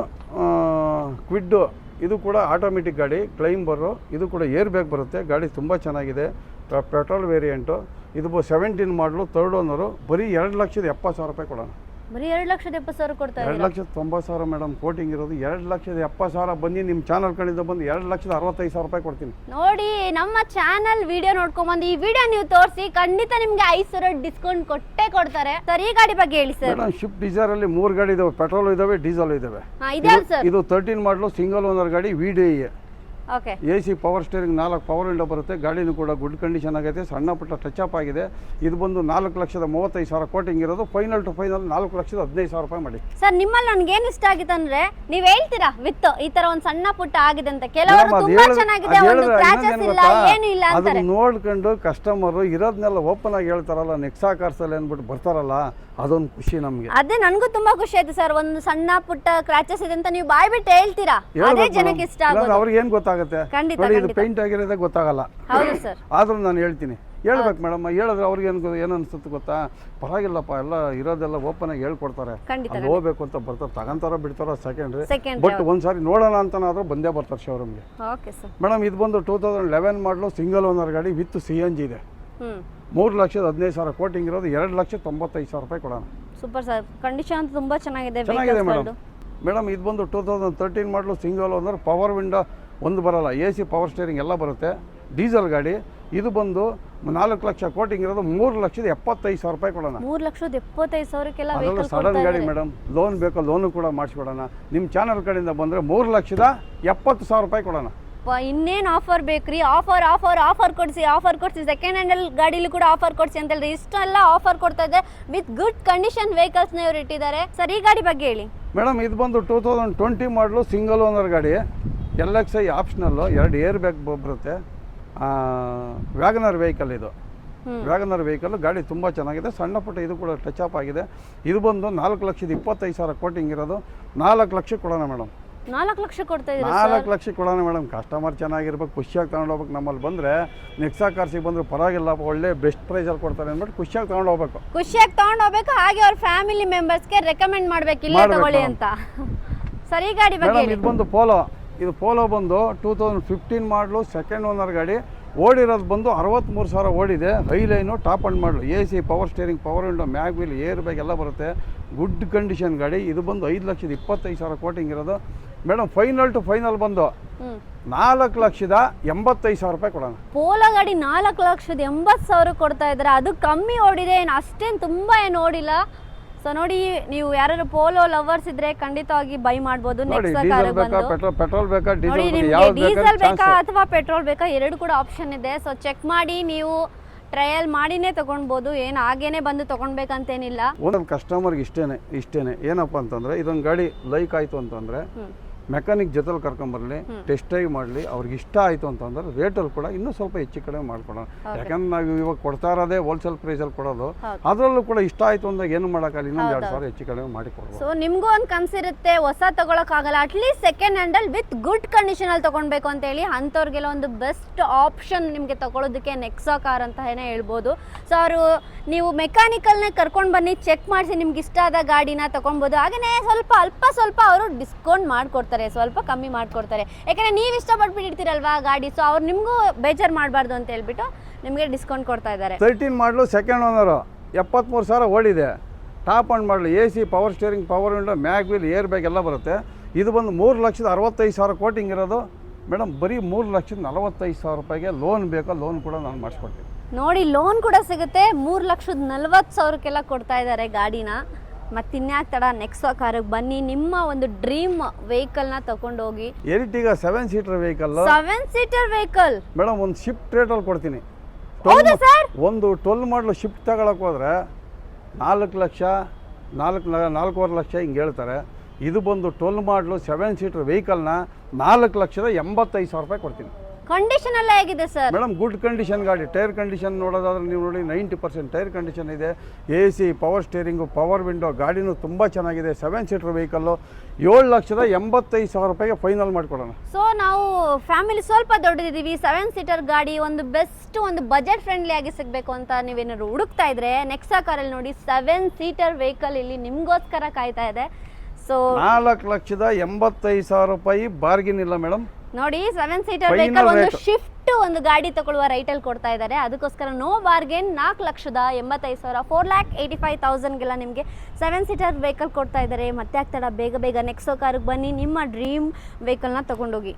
Speaker 1: ಕ್ವಿಡ್ಡು. ಇದು ಕೂಡ ಆಟೋಮೆಟಿಕ್ ಗಾಡಿ, ಕ್ಲೈಂಬರು. ಇದು ಕೂಡ ಏರ್ ಬ್ಯಾಗ್ ಬರುತ್ತೆ. ಗಾಡಿ ತುಂಬ ಚೆನ್ನಾಗಿದೆ, ಪೆಟ್ರೋಲ್ ವೇರಿಯಂಟು. ಇದು 17 ಮಾಡಲು, ಥರ್ಡ್ ಓನರು. ಬರೀ 2,70,000 ರೂಪಾಯಿ ಕೊಡೋಣ.
Speaker 2: ಬರೀ 2,70,000 ಕೊಡ್ತಾ ಇದ್ದಾರೆ.
Speaker 1: 2,90,000 ಮೇಡಮ್ ಕೋಟಿಂಗ್ ಇರೋದು. 2,70,000 ಬನ್ನಿ ನಿಮ್ಮ ಚಾನಲ್ ಕಡೆಯಿಂದ ಬಂದು 2,65,000 ರೂಪಾಯಿ ಕೊಡ್ತೀನಿ.
Speaker 2: ನೋಡಿ ನಮ್ಮ ಚಾನಲ್ ವಿಡಿಯೋ ನೋಡ್ಕೊಂಡ್ಬಂದು ಈ ವಿಡಿಯೋ ನೀವು ತೋರಿಸಿ, ಖಂಡಿತ ನಿಮ್ಗೆ 5,000 ಡಿಸ್ಕೌಂಟ್ ಕೊಟ್ಟೇ ಕೊಡ್ತಾರೆ. ಸರ್ ಈ ಗಾಡಿ ಬಗ್ಗೆ ಹೇಳಿ ಸರ್.
Speaker 1: ಮೇಡಮ್ ಶಿಫ್ಟ್ ಡಿಸೈರ್ ಅಲ್ಲಿ 3 ಗಾಡಿ ಇದಾವೆ, ಪೆಟ್ರೋಲ್ ಇದಾವೆ, ಡೀಸೆಲ್ ಇದಾವೆ. ಇದು 13 ಮಾಡಲು ಸಿಂಗಲ್ ಓನರ್ ಗಾಡಿ, VDI.
Speaker 2: Okay
Speaker 1: AC power steering, 4 power window ಬರುತ್ತೆ. ಗಾಡಿನೂ ಕೂಡ ಗುಡ್ ಕಂಡೀಷನ್ ಆಗೈತೆ, ಸಣ್ಣ ಪುಟ್ಟ ಟಚ್ ಅಪ್ ಆಗಿದೆ. ಇದು ಬಂದು 4,35,000 ಕೋಟಿಂಗ್ ಇರೋದು. ಫೈನಲ್ ಟು ಫೈನಲ್ 4,15,000 ರೂಪಾಯಿ ಮಾಡಿ.
Speaker 2: ಸರ್ ನಿಮ್ಮಲ್ಲಿ ನನಗೆ ಏನು ಇಷ್ಟ ಆಗಿತ್ತು ಅಂದ್ರೆ, ನೀವು ಹೇಳ್ತೀರಾ ವಿತ್ ಈ ತರ ಒಂದು ಸಣ್ಣ ಪುಟ್ಟ ಆಗಿದೆ ಅಂತ. ಕೆಲವರು ತುಂಬಾ ಚೆನ್ನಾಗಿದೆ, ಒಂದು ಕ್ರ್ಯಾಚಸ್ ಇಲ್ಲ, ಏನು ಇಲ್ಲ ಅಂತಾರೆ.
Speaker 1: ಅದನ್ನ ನೋಡ್ಕೊಂಡು ಕಸ್ಟಮರ್ ಇರೋದನ್ನೆಲ್ಲ ಓಪನ್ ಆಗಿ ಹೇಳ್ತಾರಲ್ಲ, ನೆಕ್ಸಾ ಕಾರ್ಸಲ್ಲಿ ಅಂದ್ಬಿಟ್ಟು ಬರ್ತಾರಲ್ಲ, ಅದೊಂದು ಖುಷಿ ನಮಗೆ.
Speaker 2: ಅದೇ ನನಗೂ ತುಂಬಾ ಖುಷಿ ಆಯ್ತು ಸರ್. ಒಂದು ಸಣ್ಣ ಪುಟ್ಟ ಕ್ರ್ಯಾಚಸ್ ಇದೆ ಅಂತ ನೀವು ಬಾಯ್ ಬಿಟ್ಟು ಹೇಳ್ತೀರಾ, ಅದೇ ಜನಕ್ಕೆ ಇಷ್ಟ ಆಗೋದು.
Speaker 1: ಅವ್ರಿಗೆ ಏನು ಗೊತ್ತಾಗುತ್ತೆ? ನೋಡಿ ಇದು ಪೇಂಟ್ ಆಗಿರೋದೇ ಗೊತ್ತಾಗಲ್ಲ.
Speaker 2: ಹೌದು ಸರ್.
Speaker 1: ಆದ್ರೂ ನಾನು ಹೇಳ್ತೀನಿ, ಹೇಳ್ಬೇಕು ಮೇಡಮ್. ಹೇಳಿದ್ರೆ ಅವ್ರಿಗೆ ಏನು ಅನ್ಸುತ್ತೆ ಗೊತ್ತಾ? ಪರವಾಗಿಲ್ಲಪ್ಪ, ಎಲ್ಲ ಇರೋದೆಲ್ಲ ಓಪನ್ ಆಗಿ ಹೇಳ್ಕೊಡ್ತಾರೆ. ಅಲ್ಲಿ ಹೋಗ್ಬೇಕು ಅಂತ ಬರ್ತಾರೆ, ತಗೊಂತಾರೋ ಬಿಡ್ತಾರೋ ಸೆಕೆಂಡ್ರಿ. ಬಟ್ ಒಂದ್ಸಾರಿ ನೋಡೋಣ ಅಂತನಾದ್ರೂ ಬಂದೇ ಬರ್ತಾರೆ ಶೋರೂಮ್ಗೆ. ಮೇಡಮ್ ಇದು ಬಂದು 2011 ಮಾಡಲು ಸಿಂಗಲ್ ಓನರ್ ಗಾಡಿ ವಿತ್ CNG ಇದೆ. 3,15,000 ಕೋಟಿಂಗ್ ಇರೋದು. 2,95,000 ರೂಪಾಯಿ ಕೊಡೋಣ.
Speaker 2: Super sir. ಕಂಡೀಷನ್ ತುಂಬಾ ಚೆನ್ನಾಗಿದೆ
Speaker 1: ಮೇಡಮ್. ಮೇಡಮ್ ಇದು ಬಂದು 2013 ಮಾಡಲು ಸಿಂಗಲ್ ಓನರ್, ಪವರ್ ವಿಂಡೋ ಒಂದು ಬರಲ್ಲ, AC ಪವರ್ ಸ್ಟೇರಿಂಗ್ ಎಲ್ಲ ಬರುತ್ತೆ. ಡೀಸೆಲ್ ಗಾಡಿ. ಇದು ಬಂದು 4 ಲಕ್ಷ ಕೋಟಿಂಗ್ ಇರೋದು 3,75,000 ಕೊಡೋಣ.
Speaker 2: 3,75,000ಕ್ಕೆಲ್ಲ
Speaker 1: ಅದರಲ್ಲೂ
Speaker 2: ವೆಹಿಕಲ್
Speaker 1: ಸಡನ್ ಗಾಡಿ ಮೇಡಮ್. ಲೋನ್ ಬೇಕೋ ಲೋನು ಕೂಡ ಮಾಡಿಸ್ಕೊಡೋಣ. ನಿಮ್ಮ ಚಾನಲ್ ಕಡೆಯಿಂದ ಬಂದರೆ 3,70,000 ಕೊಡೋಣ.
Speaker 2: ಇನ್ನೇನು ಆಫರ್ ಬೇಕ್ರಿ? ಆಫರ್ ಆಫರ್ ಆಫರ್ ಕೊಡಿಸಿ ಸೆಕೆಂಡ್ ಹ್ಯಾಂಡಲ್ ಗಾಡಿಲಿ ಕೂಡ ಆಫರ್ ಕೊಡಿಸಿ ಅಂತ ಹೇಳಿದ್ರೆ ಇಷ್ಟೆಲ್ಲ ಆಫರ್ ಕೊಡ್ತಾ ಇದೆ. ವಿತ್ ಗುಡ್ ಕಂಡೀಷನ್ ವೆಹಿಕಲ್ಸ್ನ ಇವರು ಇಟ್ಟಿದ್ದಾರೆ. ಸರ್, ಈ ಗಾಡಿ ಬಗ್ಗೆ ಹೇಳಿ
Speaker 1: ಮೇಡಮ್. ಇದು ಬಂದು 2020 ಮಾಡಲು ಸಿಂಗಲ್ ಓನರ್ ಗಾಡಿ. LXI ಆಪ್ಷನಲ್ಲು, 2 ಏರ್ ಬ್ಯಾಗ್ ಬರುತ್ತೆ. ವ್ಯಾಗನರ್ ವೆಹಿಕಲ್ ಇದು. ವ್ಯಾಗನರ್ ವೆಹಿಕಲ್ ಗಾಡಿ ತುಂಬ ಚೆನ್ನಾಗಿದೆ. ಸಣ್ಣ ಪುಟ್ಟ ಇದು ಕೂಡ ಟಚ್ ಅಪ್ ಆಗಿದೆ. ಇದು ಬಂದು 4,25,000 ಕೋಟಿಂಗ್ ಇರೋದು 4 ಲಕ್ಷ ಕೊಡೋಣ ಮೇಡಮ್.
Speaker 2: 4 ಲಕ್ಷ ಕೊಡ್ತಾ ಇದ್ದೀರಾ?
Speaker 1: 4 ಲಕ್ಷ ಕೊಡೋಣ ಮೇಡಮ್. ಕಸ್ಟಮರ್ ಚೆನ್ನಾಗಿರ್ಬೇಕು, ಖುಷಿಯಾಗಿ ತೊಗೊಂಡೋಗ್ಬೇಕು. ನಮ್ಮಲ್ಲಿ ಬಂದರೆ ನೆಕ್ಸಾ ಕಾರ್ಸಿಗೆ ಬಂದರೆ ಪರವಾಗಿಲ್ಲ, ಒಳ್ಳೆ ಬೆಸ್ಟ್ ಪ್ರೈಸಲ್ಲಿ ಕೊಡ್ತಾರೆ ಅಂದ್ಬಿಟ್ಟು ಖುಷಿಯಾಗಿ ತೊಗೊಂಡೋಗ್ಬೇಕು. ಹಾಗೆ ಅವ್ರ ಫ್ಯಾಮಿಲಿ ಮೆಂಬರ್ಸ್ಗೆ ರೆಕಮೆಂಡ್ ಮಾಡಬೇಕು ಇಲ್ಲೇ ತಗೊಳ್ಳಿ ಅಂತ. ಸರಿ, ಈ ಗಾಡಿ ಬಗ್ಗೆ ಇದು ಬಂದು ಪೋಲೋ. ಇದು ಪೋಲೋ ಬಂದು 2015 ಮಾಡಲು ಸೆಕೆಂಡ್ ಓನರ್ ಗಾಡಿ. ಓಡಿರೋದು ಬಂದು 63,000 ಓಡಿದೆ. ಹೈಲೈನು, top end model, AC, power steering, power window, mag wheel, air bag ಎಲ್ಲ ಬರುತ್ತೆ. ಗುಡ್ ಕಂಡೀಷನ್ ಗಾಡಿ. ಇದು ಬಂದು 5,25,000 ಕೋಟಿಂಗ್ ಇರೋದು ಮೇಡಮ್. ಫೈನಲ್ ಟು ಫೈನಲ್ ಬಂದು 4,85,000 ಕೊಡೋಣ.
Speaker 2: ಪೋಲೋ ಗಾಡಿ 4,80,000 ಕೊಡ್ತಾ ಇದ್ದಾರೆ. ಅದು ಕಮ್ಮಿ ಓಡಿದೆ, ಏನು ತುಂಬ ಏನು ಓಡಿಲ್ಲ. ಸೊ ನೋಡಿ, ನೀವು ಯಾರು ಪೋಲೋ ಲವರ್ಸ್ ಇದ್ರೆ ಖಂಡಿತವಾಗಿ ಬೈ ಮಾಡಬಹುದು. ನೆಕ್ಸ್ಟ್ ಕಾರ್ ಬಂದು
Speaker 1: ಪೆಟ್ರೋಲ್ ಬೇಕಾ,
Speaker 2: ಡೀಸೆಲ್ ಬೇಕಾ ಅಥವಾ ಪೆಟ್ರೋಲ್ ಬೇಕಾ, ಎರಡು ಕೂಡ ಆಪ್ಷನ್ ಇದೆ. ಸೊ ಚೆಕ್ ಮಾಡಿ, ನೀವು ಟ್ರಯಲ್ ಮಾಡಿನೇ ತಗೊಳ್ಬೋದು. ಏನು ಹಾಗೇನೆ ಬಂದು ತಗೊಳ್ಬೇಕಂತೇನಿಲ್ಲ.
Speaker 1: ಒಂದು ಕಸ್ಟಮರ್ಗೆ ಇಷ್ಟೇನೆ ಏನಪ್ಪ ಅಂತಂದ್ರೆ, ಇದೊಂದು ಗಾಡಿ ಲೈಕ್ ಆಯಿತು ಅಂತಂದರೆ ಮೆಕ್ಯಾನಿಕ್ ಜೊತೆಲಿ ಕರ್ಕೊಂಬರಲಿ, ಟೆಸ್ಟ್ ಡ್ರೈವ್ ಮಾಡಲಿ. ಅವ್ರಿಗೆ ಇಷ್ಟ ಆಯಿತು ಅಂತಂದ್ರೆ ರೇಟಲ್ಲಿ ಕೂಡ ಇನ್ನೂ ಸ್ವಲ್ಪ ಹೆಚ್ಚು ಕಡಿಮೆ ಮಾಡ್ಕೊಡೋಣ. ಯಾಕಂದ್ರೆ ನಾವು ಇವಾಗ ಕೊಡ್ತಾ ಇರೋದೇ ಹೋಲ್ಸೇಲ್ ಪ್ರೈಸಲ್ಲಿ ಕೊಡೋದು. ಅದರಲ್ಲೂ ಕೂಡ ಇಷ್ಟ ಆಯಿತು ಅಂದಾಗ ಏನು ಮಾಡೋಕ್ಕಲ್ಲ, ಇನ್ನೊಂದು 2,000 ಹೆಚ್ಚು ಕಡಿಮೆ ಮಾಡಿ ಕೊಡ್ಬೋದು.
Speaker 2: ಸೊ ನಿಮಗೂ ಒಂದು ಕನಸಿರುತ್ತೆ, ಹೊಸ ತಗೊಳಕ್ಕಾಗಲ್ಲ, ಅಟ್ಲೀಸ್ಟ್ ಸೆಕೆಂಡ್ ಹ್ಯಾಂಡಲ್ ವಿತ್ ಗುಡ್ ಕಂಡೀಷನಲ್ಲಿ ತೊಗೊಳ್ಬೇಕು ಅಂತೇಳಿ ಅಂಥವ್ರಿಗೆಲ್ಲ ಒಂದು ಬೆಸ್ಟ್ ಆಪ್ಷನ್ ನಿಮಗೆ ತಗೊಳ್ಳೋದಕ್ಕೆ ನೆಕ್ಸಾ ಕಾರ್ ಅಂತ ಹೇಳ್ಬೋದು. ಸೊ ಅವರು ನೀವು ಮೆಕ್ಯಾನಿಕಲ್ನ ಕರ್ಕೊಂಡು ಬನ್ನಿ, ಚೆಕ್ ಮಾಡಿಸಿ, ನಿಮ್ಗೆ ಇಷ್ಟ ಆದ ಗಾಡಿನ ತೊಗೊಳ್ಬೋದು. ಹಾಗೆಯೇ ಸ್ವಲ್ಪ ಅವರು ಡಿಸ್ಕೌಂಟ್ ಮಾಡಿಕೊಡ್ತಾರೆ, ಸ್ವಲ್ಪ ಕಮ್ಮಿ ಮಾಡಿಕೊಡ್ತಾರೆ. ಯಾಕಂದರೆ ನೀವು ಇಷ್ಟಪಟ್ಬಿಟ್ಟಿರ್ತೀರಲ್ವಾ ಗಾಡಿ. ಸೊ ಅವ್ರು ನಿಮಗೂ ಬೇಜಾರು ಮಾಡಬಾರ್ದು ಅಂತ ಹೇಳ್ಬಿಟ್ಟು ನಿಮಗೆ ಡಿಸ್ಕೌಂಟ್ ಕೊಡ್ತಾ ಇದ್ದಾರೆ.
Speaker 1: 13 ಮಾಡಲು ಸೆಕೆಂಡ್ ಓನರು, 73,000 ಓಡಿದೆ. Top end model, AC, power steering, power window, mag wheel, air bag ಎಲ್ಲ ಬರುತ್ತೆ. ಇದು ಬಂದು 3,65,000 ಕೋಟಿಂಗ್ ಇರೋದು ಮೇಡಮ್. ಬರೀ 3,40,45,000 ಲೋನ್ ಬೇಕೋ ಲೋನ್ ಕೂಡ ನಾನು ಮಾಡಿಸ್ಕೊಡ್ತೀನಿ.
Speaker 2: ನೋಡಿ, ಲೋನ್ ಕೂಡ ಸಿಗುತ್ತೆ. 3,40,000ಕ್ಕೆಲ್ಲ ಕೊಡ್ತಾ ಇದ್ದಾರೆ ಗಾಡಿನ. ಮತ್ತಿನ್ಯಾಕೆ ತಡ, ನೆಕ್ಸಾ ಕಾರಿಗೆ ಬನ್ನಿ, ನಿಮ್ಮ ಒಂದು ಡ್ರೀಮ್ ವೆಹಿಕಲ್ನ ತಗೊಂಡೋಗಿ.
Speaker 1: ಎರಿಟಿಗಾ 7 seater vehicle.
Speaker 2: 7 seater vehicle
Speaker 1: madam, ಒಂದು ಶಿಫ್ಟ್ ರೇಟಲ್ಲಿ ಕೊಡ್ತೀನಿ.
Speaker 2: ಹೌದಾ ಸರ್?
Speaker 1: ಒಂದು 12 ಮಾಡಲು ಶಿಫ್ಟ್ ತಗೊಳಕ್ಕೆ ಹೋದರೆ 4 ಲಕ್ಷ, 4.5 ಲಕ್ಷ ಹಿಂಗೆ ಹೇಳ್ತಾರೆ. ಇದು ಬಂದು 12 ಮಾಡಲು 7 ಸೀಟರ್ ವೆಹಿಕಲ್ನ 4,85,000 ಕೊಡ್ತೀನಿ.
Speaker 2: ಕಂಡೀಷನ್ ಎಲ್ಲ ಹೇಗಿದೆ ಸರ್?
Speaker 1: ಮೇಡಮ್, ಗುಡ್ ಕಂಡೀಷನ್ ಗಾಡಿ. ಟೈರ್ ಕಂಡೀಷನ್ ನೋಡೋದಾದ್ರೆ ನೀವು ನೋಡಿ 90% ಟೈರ್ ಕಂಡೀಷನ್ ಇದೆ. AC, power steering, power window, ಗಾಡಿನೂ ತುಂಬ ಚೆನ್ನಾಗಿದೆ. 7 ಸೀಟರ್ ವೆಹಿಕಲ್ಲು 7,85,000 ಫೈನಲ್ ಮಾಡಿಕೊಡೋಣ.
Speaker 2: ಸೊ ನಾವು ಫ್ಯಾಮಿಲಿ ಸ್ವಲ್ಪ ದೊಡ್ಡದಿದ್ದೀವಿ, 7 ಸೀಟರ್ ಗಾಡಿ ಒಂದು ಬೆಸ್ಟ್, ಒಂದು ಬಜೆಟ್ ಫ್ರೆಂಡ್ಲಿ ಆಗಿ ಸಿಗಬೇಕು ಅಂತ ನೀವೇನಾದ್ರು ಹುಡುಕ್ತಾ ಇದ್ರೆ ನೆಕ್ಸಾ ಕಾರಲ್ಲಿ ನೋಡಿ, 7 ಸೀಟರ್ ವೆಹಿಕಲ್ ಇಲ್ಲಿ ನಿಮಗೋಸ್ಕರ ಕಾಯ್ತಾ ಇದೆ. ಸೊ
Speaker 1: 4,85,000 ಬಾರ್ಗಿನ್ ಇಲ್ಲ ಮೇಡಮ್.
Speaker 2: ನೋಡಿ, 7 ಸೀಟರ್ ವೆಹಿಕಲ್ ಒಂದು ಶಿಫ್ಟ್ ಒಂದು ಗಾಡಿ ತಗೊಳ್ಳುವ ರೈಟಲ್ಲಿ ಕೊಡ್ತಾ ಇದ್ದಾರೆ. ಅದಕ್ಕೋಸ್ಕರ ನೋ ಬಾರ್ಗೇನ್. 4,85,000, 4,85,000ಗೆಲ್ಲ ನಿಮಗೆ 7 ಸೀಟರ್ ವೆಹಿಕಲ್ ಕೊಡ್ತಾ ಇದ್ದಾರೆ. ಮತ್ತೆ ಆಗ್ತಾಡ, ಬೇಗ ನೆಕ್ಸಾ ಕಾರಿಗೆ ಬನ್ನಿ, ನಿಮ್ಮ ಡ್ರೀಮ್ ವೆಹಿಕಲ್ನ ತಗೊಂಡೋಗಿ.